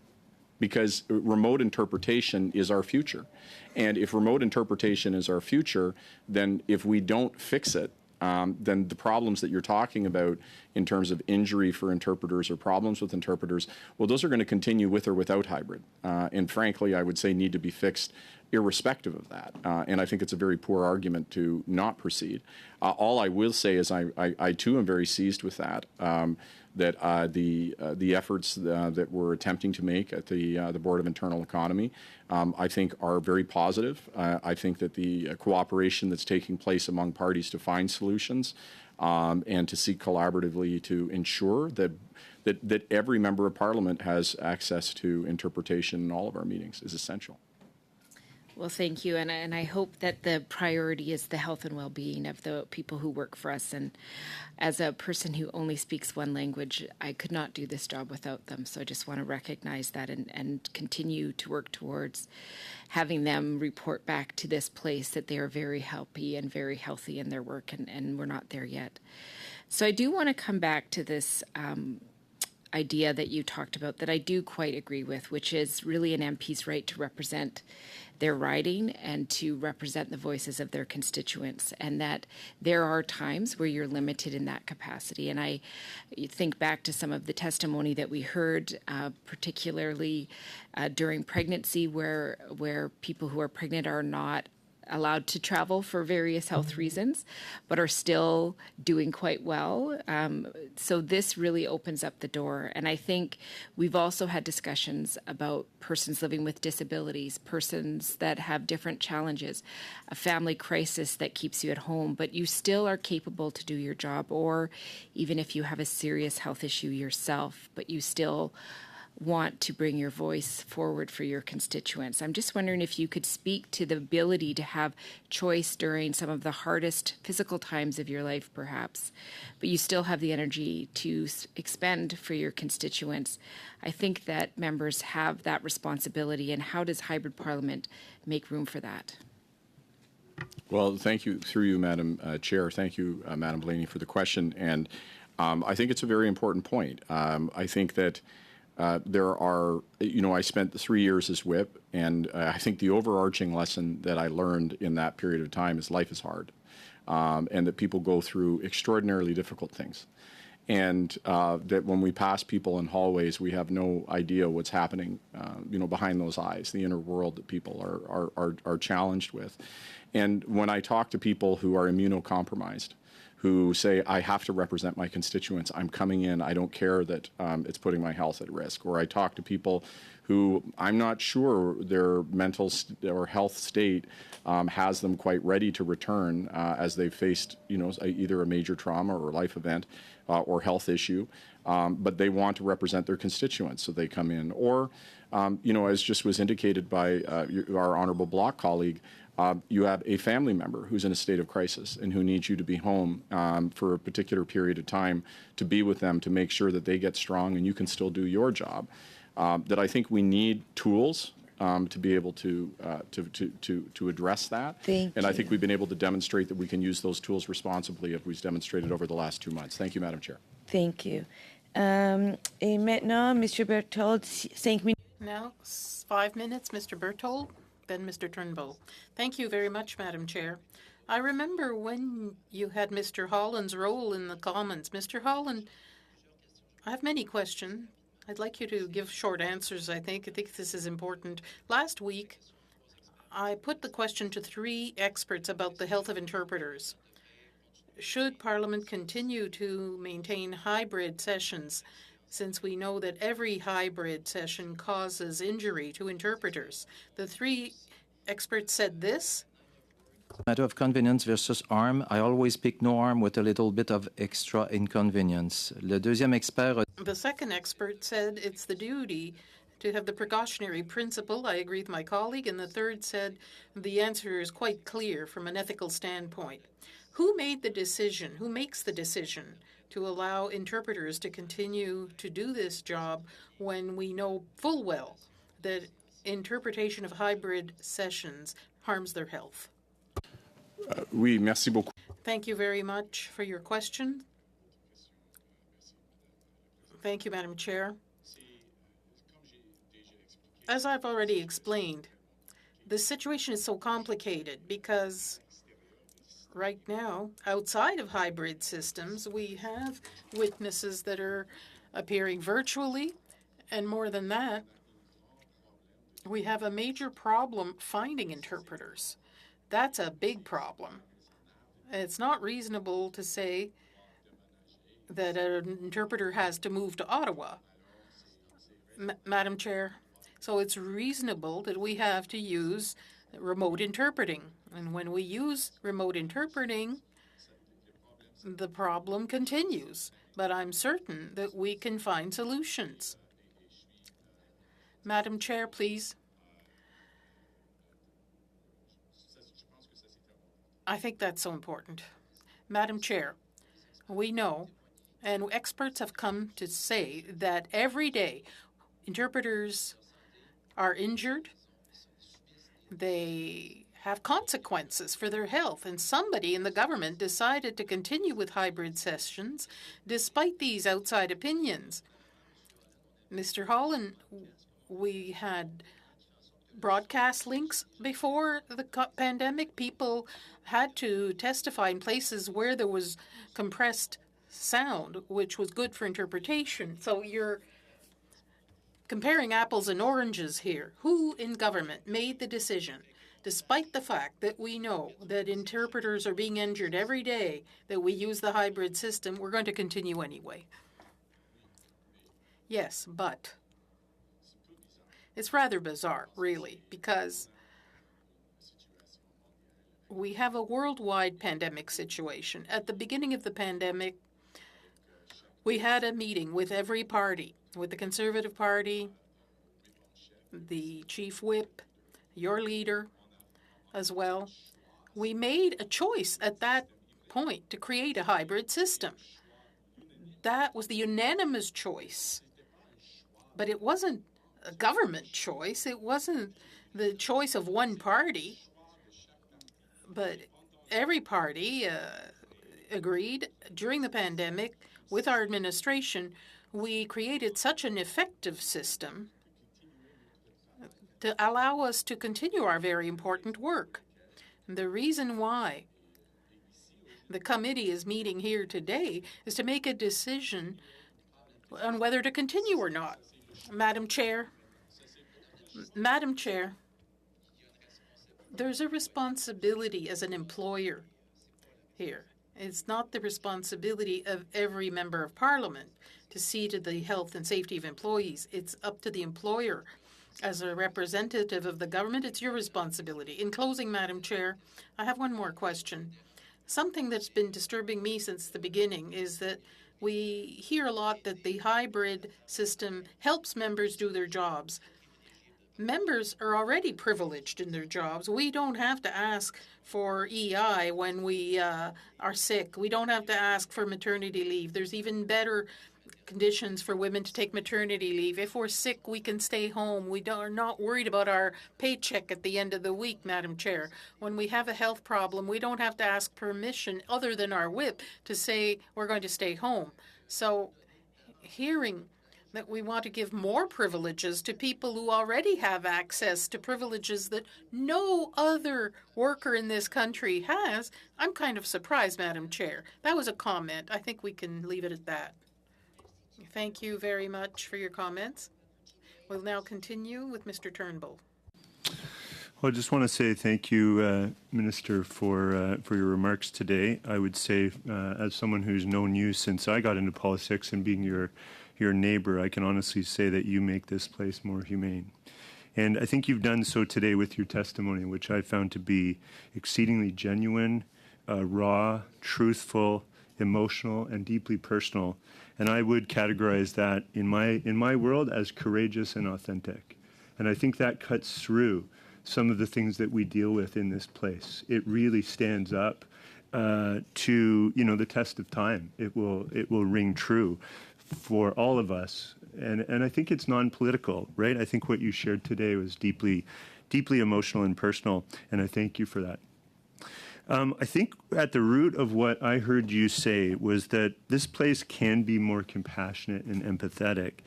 because remote interpretation is our future. And if remote interpretation is our future, then if we don't fix it, then the problems that you're talking about in terms of injury for interpreters or problems with interpreters, well, those are going to continue with or without hybrid. And frankly, I would say need to be fixed irrespective of that. And I think it's a very poor argument to not proceed. All I will say is I too am very seized with that. That the efforts that we're attempting to make at the Board of Internal Economy, I think, are very positive. I think that the cooperation that's taking place among parties to find solutions and to seek collaboratively to ensure that every member of Parliament has access to interpretation in all of our meetings is essential. Well, thank you, and I hope that the priority is the health and well-being of the people who work for us. And as a person who only speaks one language, I could not do this job without them. So I just want to recognize that and continue to work towards having them report back to this place that they are very happy and very healthy in their work, and we're not there yet. So I do want to come back to this idea that you talked about that I do quite agree with, which is really an MP's right to represent their riding and to represent the voices of their constituents, and that there are times where you're limited in that capacity. And I think back to some of the testimony that we heard, particularly during pregnancy, where people who are pregnant are not allowed to travel for various health reasons, but are still doing quite well. So this really opens up the door. And I think we've also had discussions about persons living with disabilities, persons that have different challenges, a family crisis that keeps you at home, but you still are capable to do your job, or even if you have a serious health issue yourself, but you still want to bring your voice forward for your constituents. I'm just wondering if you could speak to the ability to have choice during some of the hardest physical times of your life, perhaps, but you still have the energy to expend for your constituents. I think that members have that responsibility, and how does hybrid parliament make room for that? Well, thank you, through you, Madam Chair. Thank you, Madam Blaney, for the question. And I think it's a very important point. I think that there are, I spent the 3 years as whip, and I think the overarching lesson that I learned in that period of time is life is hard, and that people go through extraordinarily difficult things. And that when we pass people in hallways, we have no idea what's happening, behind those eyes, the inner world that people are challenged with. And when I talk to people who are immunocompromised, who say, I have to represent my constituents, I'm coming in, I don't care that it's putting my health at risk. Or I talk to people who I'm not sure their mental or health state has them quite ready to return as they've faced, either a major trauma or life event or health issue, but they want to represent their constituents, so they come in. Or, as just was indicated by our honorable Bloc colleague, you have a family member who's in a state of crisis and who needs you to be home for a particular period of time to be with them, to make sure that they get strong and you can still do your job. That I think we need tools to be able to address that. I think we've been able to demonstrate that we can use those tools responsibly, as we've demonstrated over the last 2 months. Thank you, Madam Chair. Thank you. Et maintenant, Mr. Berthold, 5 minutes. Now, 5 minutes, Mr. Berthold, then Mr. Turnbull. Thank you very much, Madam Chair. I remember when you had Mr. Holland's role in the Commons. Mr. Holland, I have many questions. I'd like you to give short answers, I think. I think this is important. Last week, I put the question to 3 experts about the health of interpreters. Should Parliament continue to maintain hybrid sessions, since we know that every hybrid session causes injury to interpreters? The 3 experts said this. Matter of convenience versus harm, I always pick no harm with a little bit of extra inconvenience. Le deuxième expert. The second expert said it's the duty to have the precautionary principle. I agree with my colleague. And the third said the answer is quite clear from an ethical standpoint. Who made the decision? Who makes the decision to allow interpreters to continue to do this job when we know full well that interpretation of hybrid sessions harms their health? Oui, merci beaucoup. Thank you very much for your question. Thank you, Madam Chair. As I've already explained, the situation is so complicated because right now, outside of hybrid systems, we have witnesses that are appearing virtually, and more than that, we have a major problem finding interpreters. That's a big problem. It's not reasonable to say that an interpreter has to move to Ottawa, Madam Chair. So it's reasonable that we have to use remote interpreting. And when we use remote interpreting, the problem continues. But I'm certain that we can find solutions. Madam Chair, please. I think that's so important. Madam Chair, we know, and experts have come to say that every day interpreters are injured. They have consequences for their health, and somebody in the government decided to continue with hybrid sessions despite these outside opinions. Mr. Holland, we had broadcast links before the pandemic. People had to testify in places where there was compressed sound, which was good for interpretation. So you're comparing apples and oranges here. Who in government made the decision, despite the fact that we know that interpreters are being injured every day, that we use the hybrid system? We're going to continue anyway. Yes, but it's rather bizarre, really, because we have a worldwide pandemic situation. At the beginning of the pandemic, we had a meeting with every party, with the Conservative Party, the Chief Whip, your leader as well. We made a choice at that point to create a hybrid system. That was the unanimous choice. But it wasn't a government choice. It wasn't the choice of one party. But every party agreed during the pandemic with our administration. We created such an effective system to allow us to continue our very important work. The reason why the committee is meeting here today is to make a decision on whether to continue or not. Madam Chair, there's a responsibility as an employer here. It's not the responsibility of every member of parliament to see to the health and safety of employees. It's up to the employer. As a representative of the government, it's your responsibility. In closing, Madam Chair, I have one more question. Something that's been disturbing me since the beginning is that we hear a lot that the hybrid system helps members do their jobs. Members are already privileged in their jobs. We don't have to ask for EI when we are sick. We don't have to ask for maternity leave. There's even better conditions for women to take maternity leave. If we're sick, we can stay home. We are not worried about our paycheck at the end of the week, Madam Chair. When we have a health problem, we don't have to ask permission other than our whip to say we're going to stay home. So hearing that we want to give more privileges to people who already have access to privileges that no other worker in this country has, I'm kind of surprised, Madam Chair. That was a comment. I think we can leave it at that. Thank you very much for your comments. We'll now continue with Mr. Turnbull. Well, I just want to say thank you, Minister, for your remarks today. I would say, as someone who's known you since I got into politics and being your neighbor, I can honestly say that you make this place more humane. And I think you've done so today with your testimony, which I found to be exceedingly genuine, raw, truthful, emotional, and deeply personal. And I would categorize that in my world as courageous and authentic. And I think that cuts through some of the things that we deal with in this place. It really stands up to the test of time. It will ring true for all of us. And I think it's non-political, right? I think what you shared today was deeply emotional and personal, and I thank you for that. I think at the root of what I heard you say was that this place can be more compassionate and empathetic.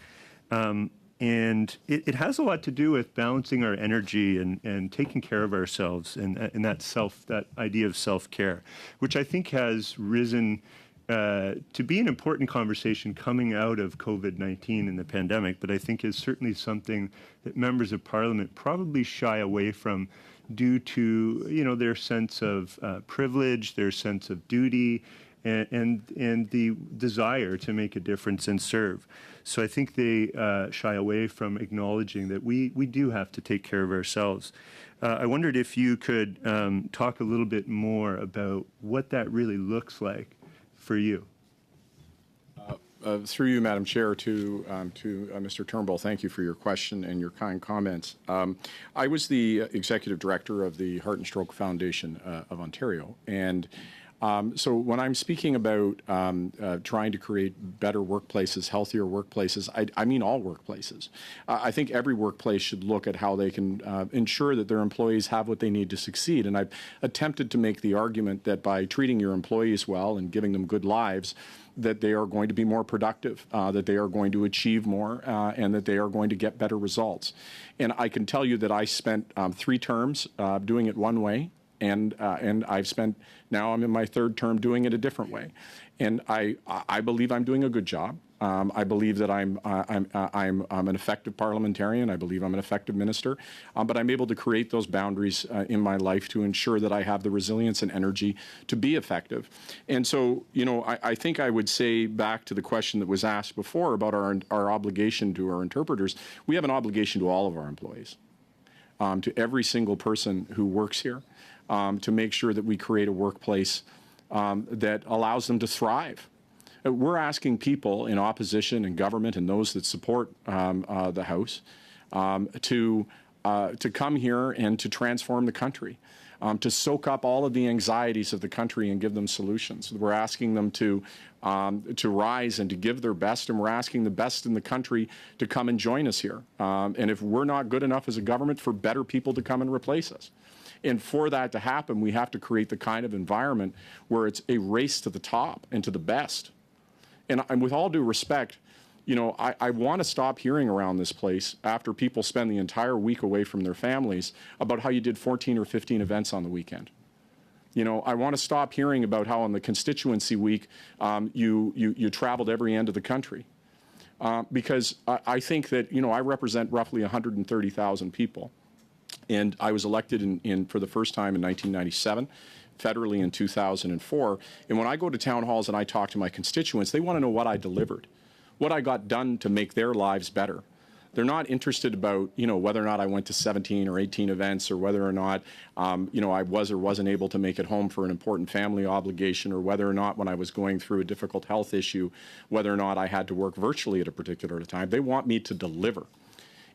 And it has a lot to do with balancing our energy and taking care of ourselves and that idea of self-care, which I think has risen to be an important conversation coming out of COVID-19 and the pandemic, but I think is certainly something that members of Parliament probably shy away from due to their sense of privilege, their sense of duty, and the desire to make a difference and serve. So I think they shy away from acknowledging that we do have to take care of ourselves. I wondered if you could talk a little bit more about what that really looks like for you. through you, Madam Chair, to Mr. Turnbull, thank you for your question and your kind comments. I was the Executive Director of the Heart and Stroke Foundation of Ontario, and so when I'm speaking about trying to create better workplaces, healthier workplaces, I mean all workplaces. I think every workplace should look at how they can ensure that their employees have what they need to succeed. And I've attempted to make the argument that by treating your employees well and giving them good lives, that they are going to be more productive, that they are going to achieve more, and that they are going to get better results. And I can tell you that I spent 3 terms doing it one way. And I've spent, now I'm in my 3rd term doing it a different way. And I believe I'm doing a good job. I believe that I'm an effective parliamentarian. I believe I'm an effective minister. But I'm able to create those boundaries in my life to ensure that I have the resilience and energy to be effective. And so, you know, I think I would say back to the question that was asked before about our obligation to our interpreters, we have an obligation to all of our employees, to every single person who works here. To make sure that we create a workplace that allows them to thrive. We're asking people in opposition and government and those that support the House to come here and to transform the country, to soak up all of the anxieties of the country and give them solutions. We're asking them to rise and to give their best, and we're asking the best in the country to come and join us here. And if we're not good enough as a government, for better people to come and replace us. And for that to happen, we have to create the kind of environment where it's a race to the top and to the best. And with all due respect, you know, I want to stop hearing around this place after people spend the entire week away from their families about how you did 14 or 15 events on the weekend. You know, I want to stop hearing about how on the constituency week you traveled every end of the country. Because I think that, you know, I represent roughly 130,000 people. And I was elected for the first time in 1997, federally in 2004. And when I go to town halls and I talk to my constituents, they want to know what I delivered, what I got done to make their lives better. They're not interested about, you know, whether or not I went to 17 or 18 events or whether or not, you know, I was or wasn't able to make it home for an important family obligation, or whether or not when I was going through a difficult health issue, whether or not I had to work virtually at a particular time. They want me to deliver.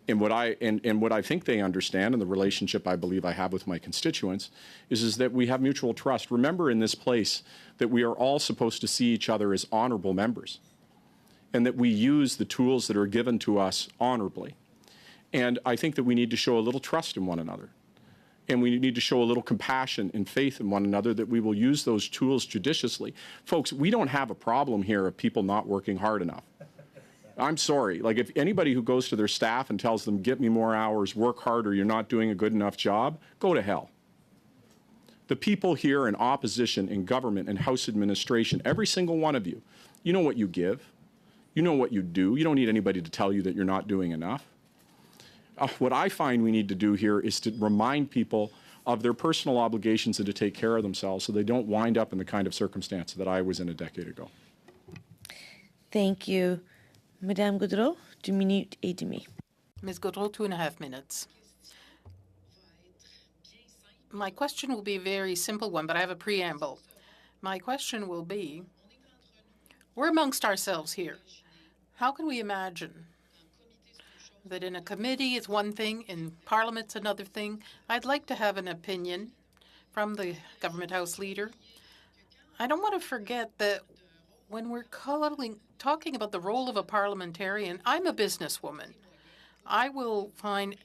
And what I think they understand, and the relationship I believe I have with my constituents, is that we have mutual trust. Remember in this place that we are all supposed to see each other as honorable members, and that we use the tools that are given to us honorably. And I think that we need to show a little trust in one another. And we need to show a little compassion and faith in one another, that we will use those tools judiciously. Folks, we don't have a problem here of people not working hard enough. I'm sorry. Like, if anybody who goes to their staff and tells them, get me more hours, work harder, you're not doing a good enough job, go to hell. The people here in opposition, in government, in House administration, every single one of you, you know what you give. You know what you do. You don't need anybody to tell you that you're not doing enough. What I find we need to do here is to remind people of their personal obligations and to take care of themselves so they don't wind up in the kind of circumstance that I was in a decade ago. Thank you. Madame Gaudreau, 2 minutes et demie. Ms. Gaudreau, 2.5 minutes. My question will be a very simple one, but I have a preamble. My question will be, we're amongst ourselves here. How can we imagine that in a committee it's one thing, in Parliament's another thing? I'd like to have an opinion from the Government House Leader. I don't want to forget that when we're talking about the role of a parliamentarian, I'm a businesswoman. I will find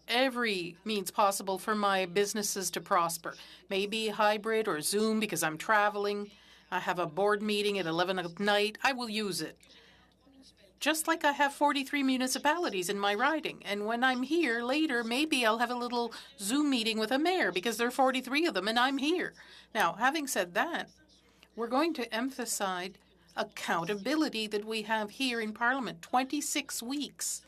every means possible for my businesses to prosper. Maybe hybrid or Zoom because I'm traveling. I have a board meeting at 11 at night. I will use it. Just like I have 43 municipalities in my riding. And when I'm here later, maybe I'll have a little Zoom meeting with a mayor because there are 43 of them and I'm here. Now, having said that, we're going to emphasize accountability that we have here in Parliament, 26 weeks.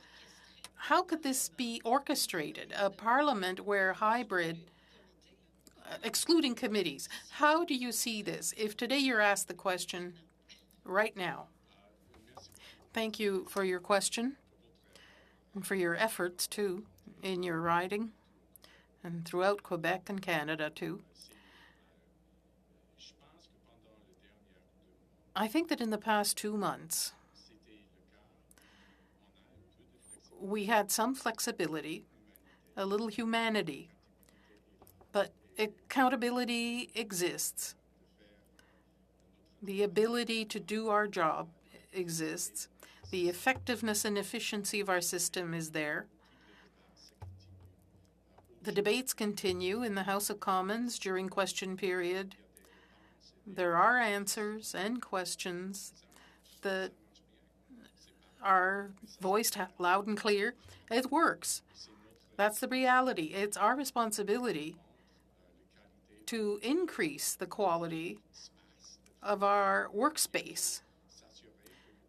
How could this be orchestrated? A Parliament where hybrid, excluding committees, how do you see this? If today you're asked the question right now. Thank you for your question and for your efforts, too, in your riding and throughout Quebec and Canada, too. I think that in the past 2 months, we had some flexibility, a little humanity, but accountability exists. The ability to do our job exists. The effectiveness and efficiency of our system is there. The debates continue in the House of Commons during question period. There are answers and questions that are voiced loud and clear. It works. That's the reality. It's our responsibility to increase the quality of our workspace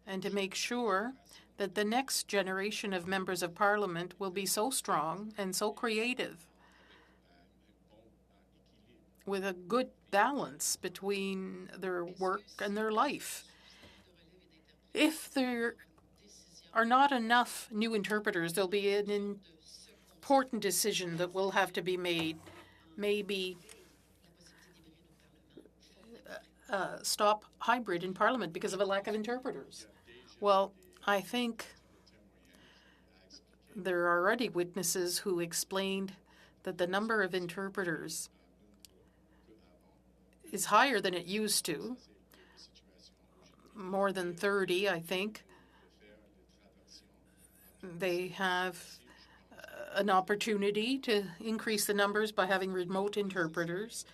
and to make sure that the next generation of members of parliament will be so strong and so creative with a good balance between their work and their life. If there are not enough new interpreters, there'll be an important decision that will have to be made. Maybe stop hybrid in Parliament because of a lack of interpreters. Well, I think there are already witnesses who explained that the number of interpreters is higher than it used to, more than 30, I think. They have an opportunity to increase the numbers by having remote interpreters.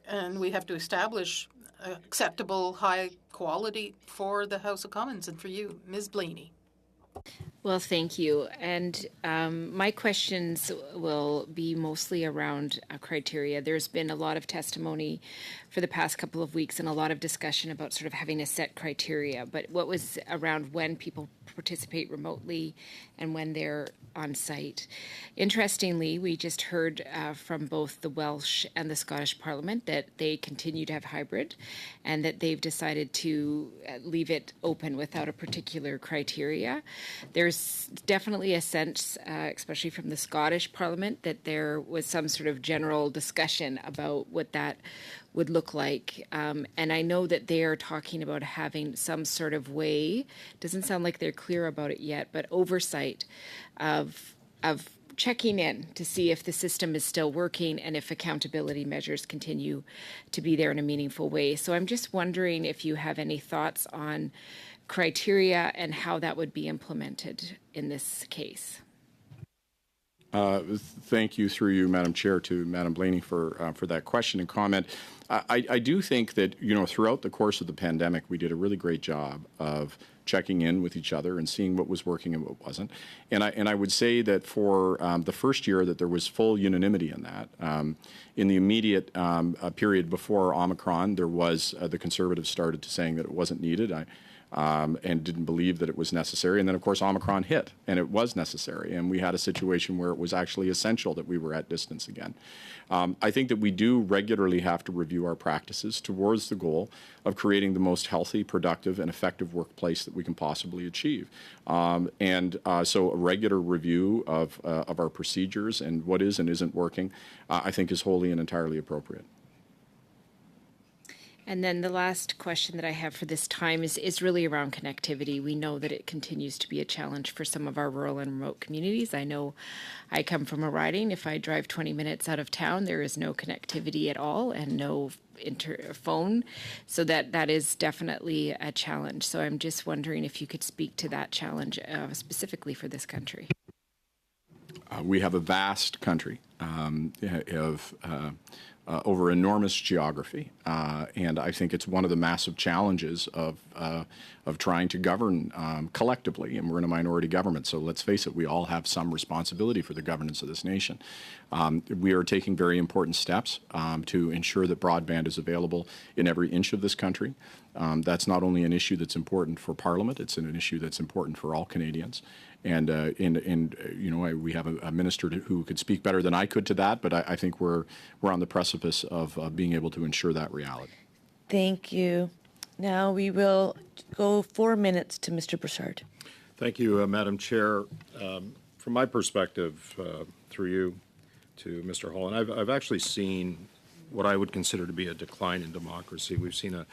And we have to establish acceptable high quality for the House of Commons and for you, Ms. Blaney. Well, thank you. And my questions will be mostly around criteria. There's been a lot of testimony for the past couple of weeks and a lot of discussion about sort of having a set criteria. But what was around when people participate remotely and when they're on site? Interestingly, we just heard from both the Welsh and the Scottish Parliament that they continue to have hybrid and that they've decided to leave it open without a particular criteria. There's definitely a sense, especially from the Scottish Parliament, that there was some sort of general discussion about what that would look like. And I know that they are talking about having some sort of way, doesn't sound like they're clear about it yet, but oversight of checking in to see if the system is still working and if accountability measures continue to be there in a meaningful way. So I'm just wondering if you have any thoughts on criteria and how that would be implemented in this case. Thank you, through you, Madam Chair, to Madam Blaney for that question and comment. I do think that, throughout the course of the pandemic, we did a really great job of checking in with each other and seeing what was working and what wasn't. And I would say that for the first year that there was full unanimity in that. In the immediate period before Omicron, there was the Conservatives started to saying that it wasn't needed. And didn't believe that it was necessary. And then, of course, Omicron hit, and it was necessary. And we had a situation where it was actually essential that we were at distance again. I think that we do regularly have to review our practices towards the goal of creating the most healthy, productive, and effective workplace that we can possibly achieve. So a regular review of our procedures and what is and isn't working, I think, is wholly and entirely appropriate. And then the last question that I have for this time is really around connectivity. We know that it continues to be a challenge for some of our rural and remote communities. I know I come from a riding. If I drive 20 minutes out of town, there is no connectivity at all and no phone. So that is definitely a challenge. So I'm just wondering if you could speak to that challenge specifically for this country. We have a vast country of over enormous geography, and I think it's one of the massive challenges of trying to govern collectively. And we're in a minority government, so let's face it, we all have some responsibility for the governance of this nation. We are taking very important steps to ensure that broadband is available in every inch of this country. That's not only an issue that's important for Parliament; it's an issue that's important for all Canadians. And we have a minister who could speak better than I could to that, but I think we're on the precipice of being able to ensure that reality. Thank you. Now we will go 4 minutes to Mr. Broussard. Thank you, Madam Chair. From my perspective, through you to Mr. Holland, I've actually seen what I would consider to be a decline in democracy. We've seen a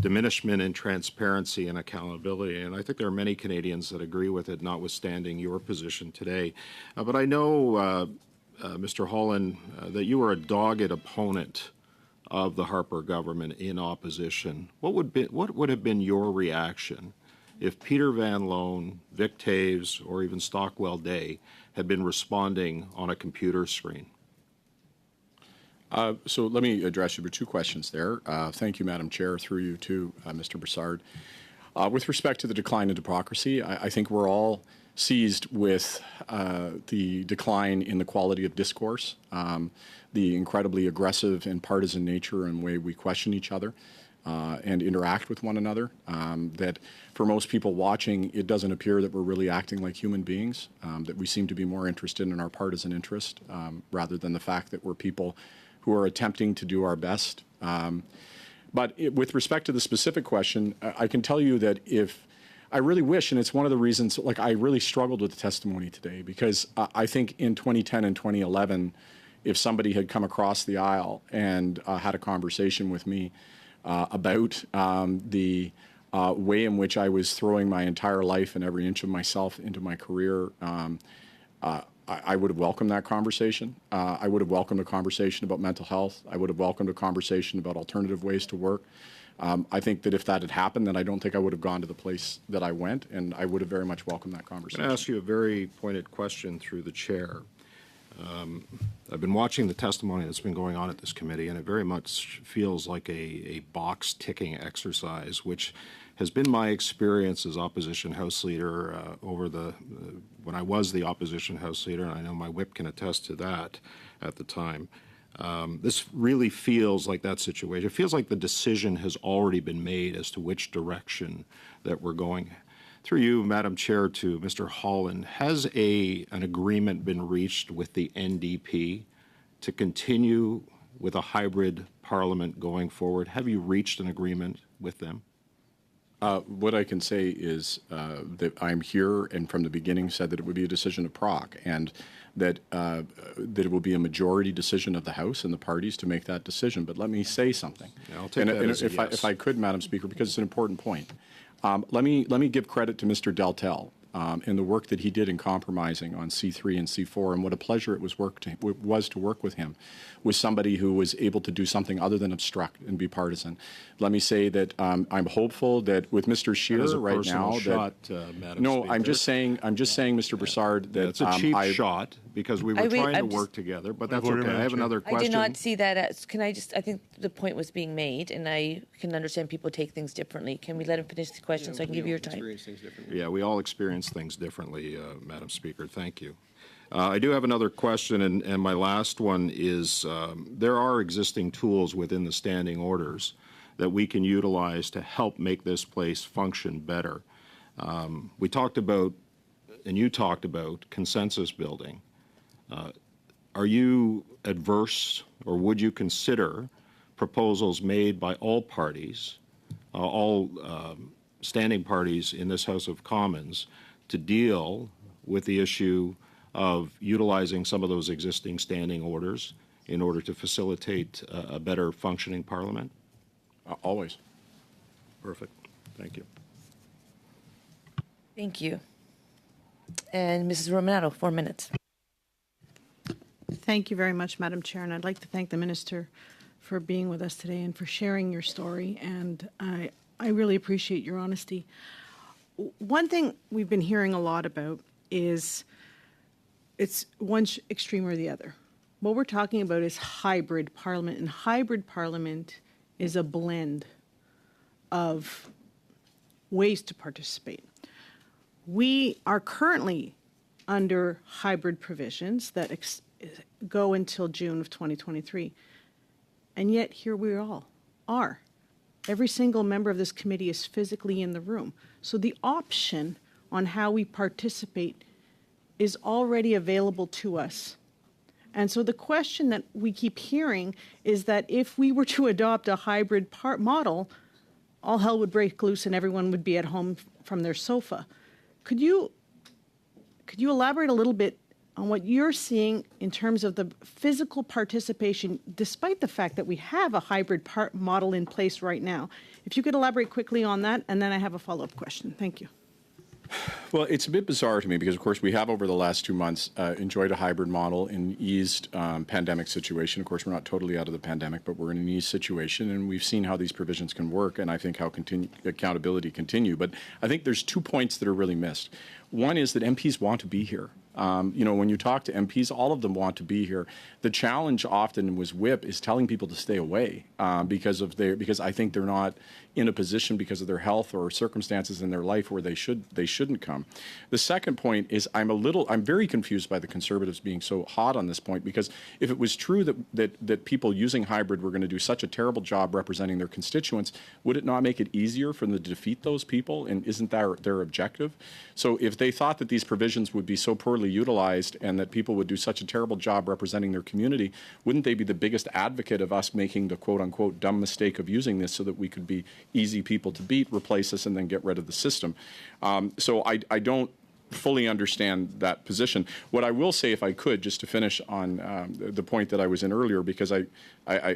diminishment in transparency and accountability, and I think there are many Canadians that agree with it, notwithstanding your position today. But I know, Mr. Holland, that you were a dogged opponent of the Harper government in opposition. What would have been your reaction if Peter Van Loan, Vic Taves, or even Stockwell Day had been responding on a computer screen? So let me address you with two questions there. Thank you, Madam Chair, through you to Mr. Broussard. With respect to the decline in democracy, I think we're all seized with the decline in the quality of discourse, the incredibly aggressive and partisan nature and way we question each other and interact with one another, that for most people watching, it doesn't appear that we're really acting like human beings, that we seem to be more interested in our partisan interest rather than the fact that we're people who are attempting to do our best. But with respect to the specific question, I can tell you that if I really wish, and it's one of the reasons, like I really struggled with the testimony today, because I think in 2010 and 2011, if somebody had come across the aisle and had a conversation with me about the way in which I was throwing my entire life and every inch of myself into my career, I would have welcomed that conversation. I would have welcomed a conversation about mental health. I would have welcomed a conversation about alternative ways to work. I think that if that had happened, then I don't think I would have gone to the place that I went, and I would have very much welcomed that conversation. I'm going to ask you a very pointed question through the chair. I've been watching the testimony that's been going on at this committee, and it very much feels like a box-ticking exercise, which has been my experience as opposition House Leader when I was the opposition House Leader, and I know my whip can attest to that at the time. This really feels like that situation. It feels like the decision has already been made as to which direction that we're going. Through you, Madam Chair, to Mr. Holland, has an agreement been reached with the NDP to continue with a hybrid parliament going forward? Have you reached an agreement with them? What I can say is that I'm here and from the beginning said that it would be a decision of PROC and that it will be a majority decision of the House and the parties to make that decision. But let me say something. Yeah, I'll take that as a yes. If I could, Madam Speaker, because it's an important point. Let me give credit to Mr. Deltel and the work that he did in compromising on C3 and C4, and what a pleasure it was to work with him, with somebody who was able to do something other than obstruct and be partisan. Let me say that I'm hopeful that with Mr. Scheer right now, Madam no, Speaker. I'm just saying, Mr. Broussard, that it's a cheap shot because we were trying to work together, but that's okay. I have another question. I did not see that as, I think the point was being made, and I can understand people take things differently. Can we let him finish the question so I can give you your time? Yeah, we all experience things differently, Madam Speaker. Thank you. I do have another question, and my last one is there are existing tools within the standing orders that we can utilize to help make this place function better. We talked about, and you talked about, consensus building. Are you adverse, or would you consider proposals made by all parties, all standing parties in this House of Commons, to deal with the issue of utilizing some of those existing standing orders in order to facilitate a better functioning Parliament? Always. Perfect. Thank you. Thank you. And Mrs. Romano, 4 minutes. Thank you very much, Madam Chair, and I'd like to thank the Minister for being with us today and for sharing your story, and I really appreciate your honesty. One thing we've been hearing a lot about is it's one extreme or the other. What we're talking about is hybrid parliament, and hybrid parliament is a blend of ways to participate. We are currently under hybrid provisions that go until June of 2023, and yet here we all are. Every single member of this committee is physically in the room. So the option on how we participate is already available to us. And so the question that we keep hearing is that if we were to adopt a hybrid model, all hell would break loose and everyone would be at home from their sofa. Could you elaborate a little bit on what you're seeing in terms of the physical participation, despite the fact that we have a hybrid model in place right now. If you could elaborate quickly on that, and then I have a follow-up question. Thank you. Well, it's a bit bizarre to me because, of course, we have over the last 2 months enjoyed a hybrid model in eased pandemic situation. Of course, we're not totally out of the pandemic, but we're in an eased situation, and we've seen how these provisions can work, and I think how accountability continue. But I think there's 2 points that are really missed. One is that MPs want to be here. When you talk to MPs, all of them want to be here. The challenge often was WHIP is telling people to stay away because I think they're not in a position because of their health or circumstances in their life where they shouldn't come. The second point is I'm very confused by the Conservatives being so hot on this point, because if it was true that people using hybrid were going to do such a terrible job representing their constituents, would it not make it easier for them to defeat those people? And isn't that their objective? So if they thought that these provisions would be so poorly utilized and that people would do such a terrible job representing their community, wouldn't they be the biggest advocate of us making the quote-unquote dumb mistake of using this so that we could be easy people to beat, replace us, and then get rid of the system? So I don't fully understand that position. What I will say, if I could, just to finish on the point that I was in earlier, because I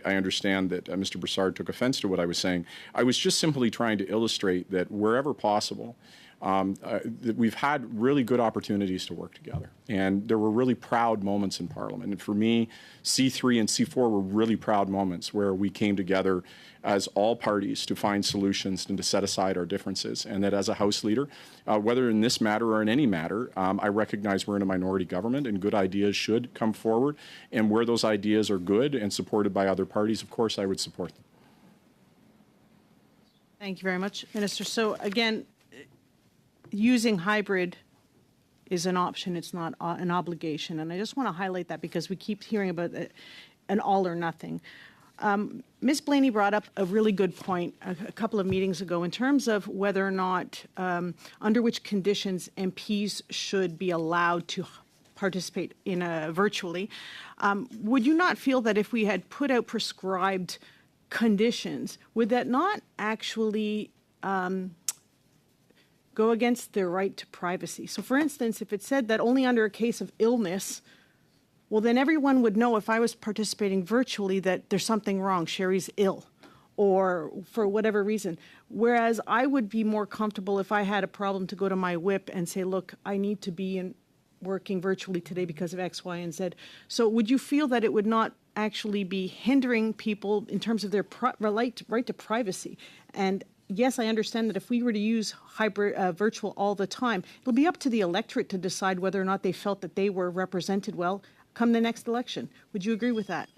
understand that Mr. Broussard took offense to what I was saying, I was just simply trying to illustrate that wherever possible, that we've had really good opportunities to work together. And there were really proud moments in Parliament. And for me, C3 and C4 were really proud moments where we came together as all parties to find solutions and to set aside our differences. And that as a House leader, whether in this matter or in any matter, I recognize we're in a minority government and good ideas should come forward. And where those ideas are good and supported by other parties, of course, I would support them. Thank you very much, Minister. So again, using hybrid is an option. It's not an obligation. And I just want to highlight that because we keep hearing about an all or nothing. Ms. Blaney brought up a really good point a couple of meetings ago in terms of whether or not, under which conditions MPs should be allowed to participate in virtually. Would you not feel that if we had put out prescribed conditions, would that not actually go against their right to privacy? So for instance, if it said that only under a case of illness, well, then everyone would know if I was participating virtually that there's something wrong, Sherry's ill, or for whatever reason. Whereas I would be more comfortable if I had a problem to go to my whip and say, look, I need to be working virtually today because of X, Y, and Z. So would you feel that it would not actually be hindering people in terms of their right to privacy? And yes, I understand that if we were to use hybrid virtual all the time, it'll be up to the electorate to decide whether or not they felt that they were represented well come the next election. Would you agree with that?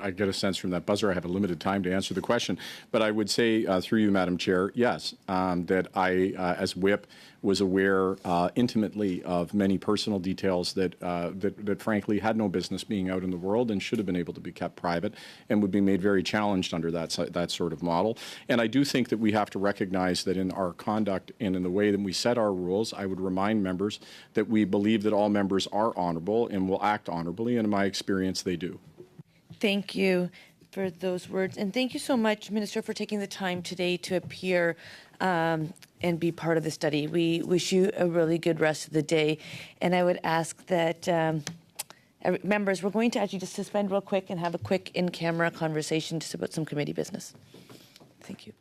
I get a sense from that buzzer I have a limited time to answer the question, but I would say through you, Madam Chair, yes, that I, as whip, was aware intimately of many personal details that frankly had no business being out in the world and should have been able to be kept private and would be made very challenged under that sort of model. And I do think that we have to recognize that in our conduct and in the way that we set our rules, I would remind members that we believe that all members are honorable and will act honorably, and in my experience, they do. Thank you for those words. And thank you so much, Minister, for taking the time today to appear and be part of the study. We wish you a really good rest of the day. And I would ask that members, we're going to actually just suspend real quick and have a quick in-camera conversation just about some committee business. Thank you.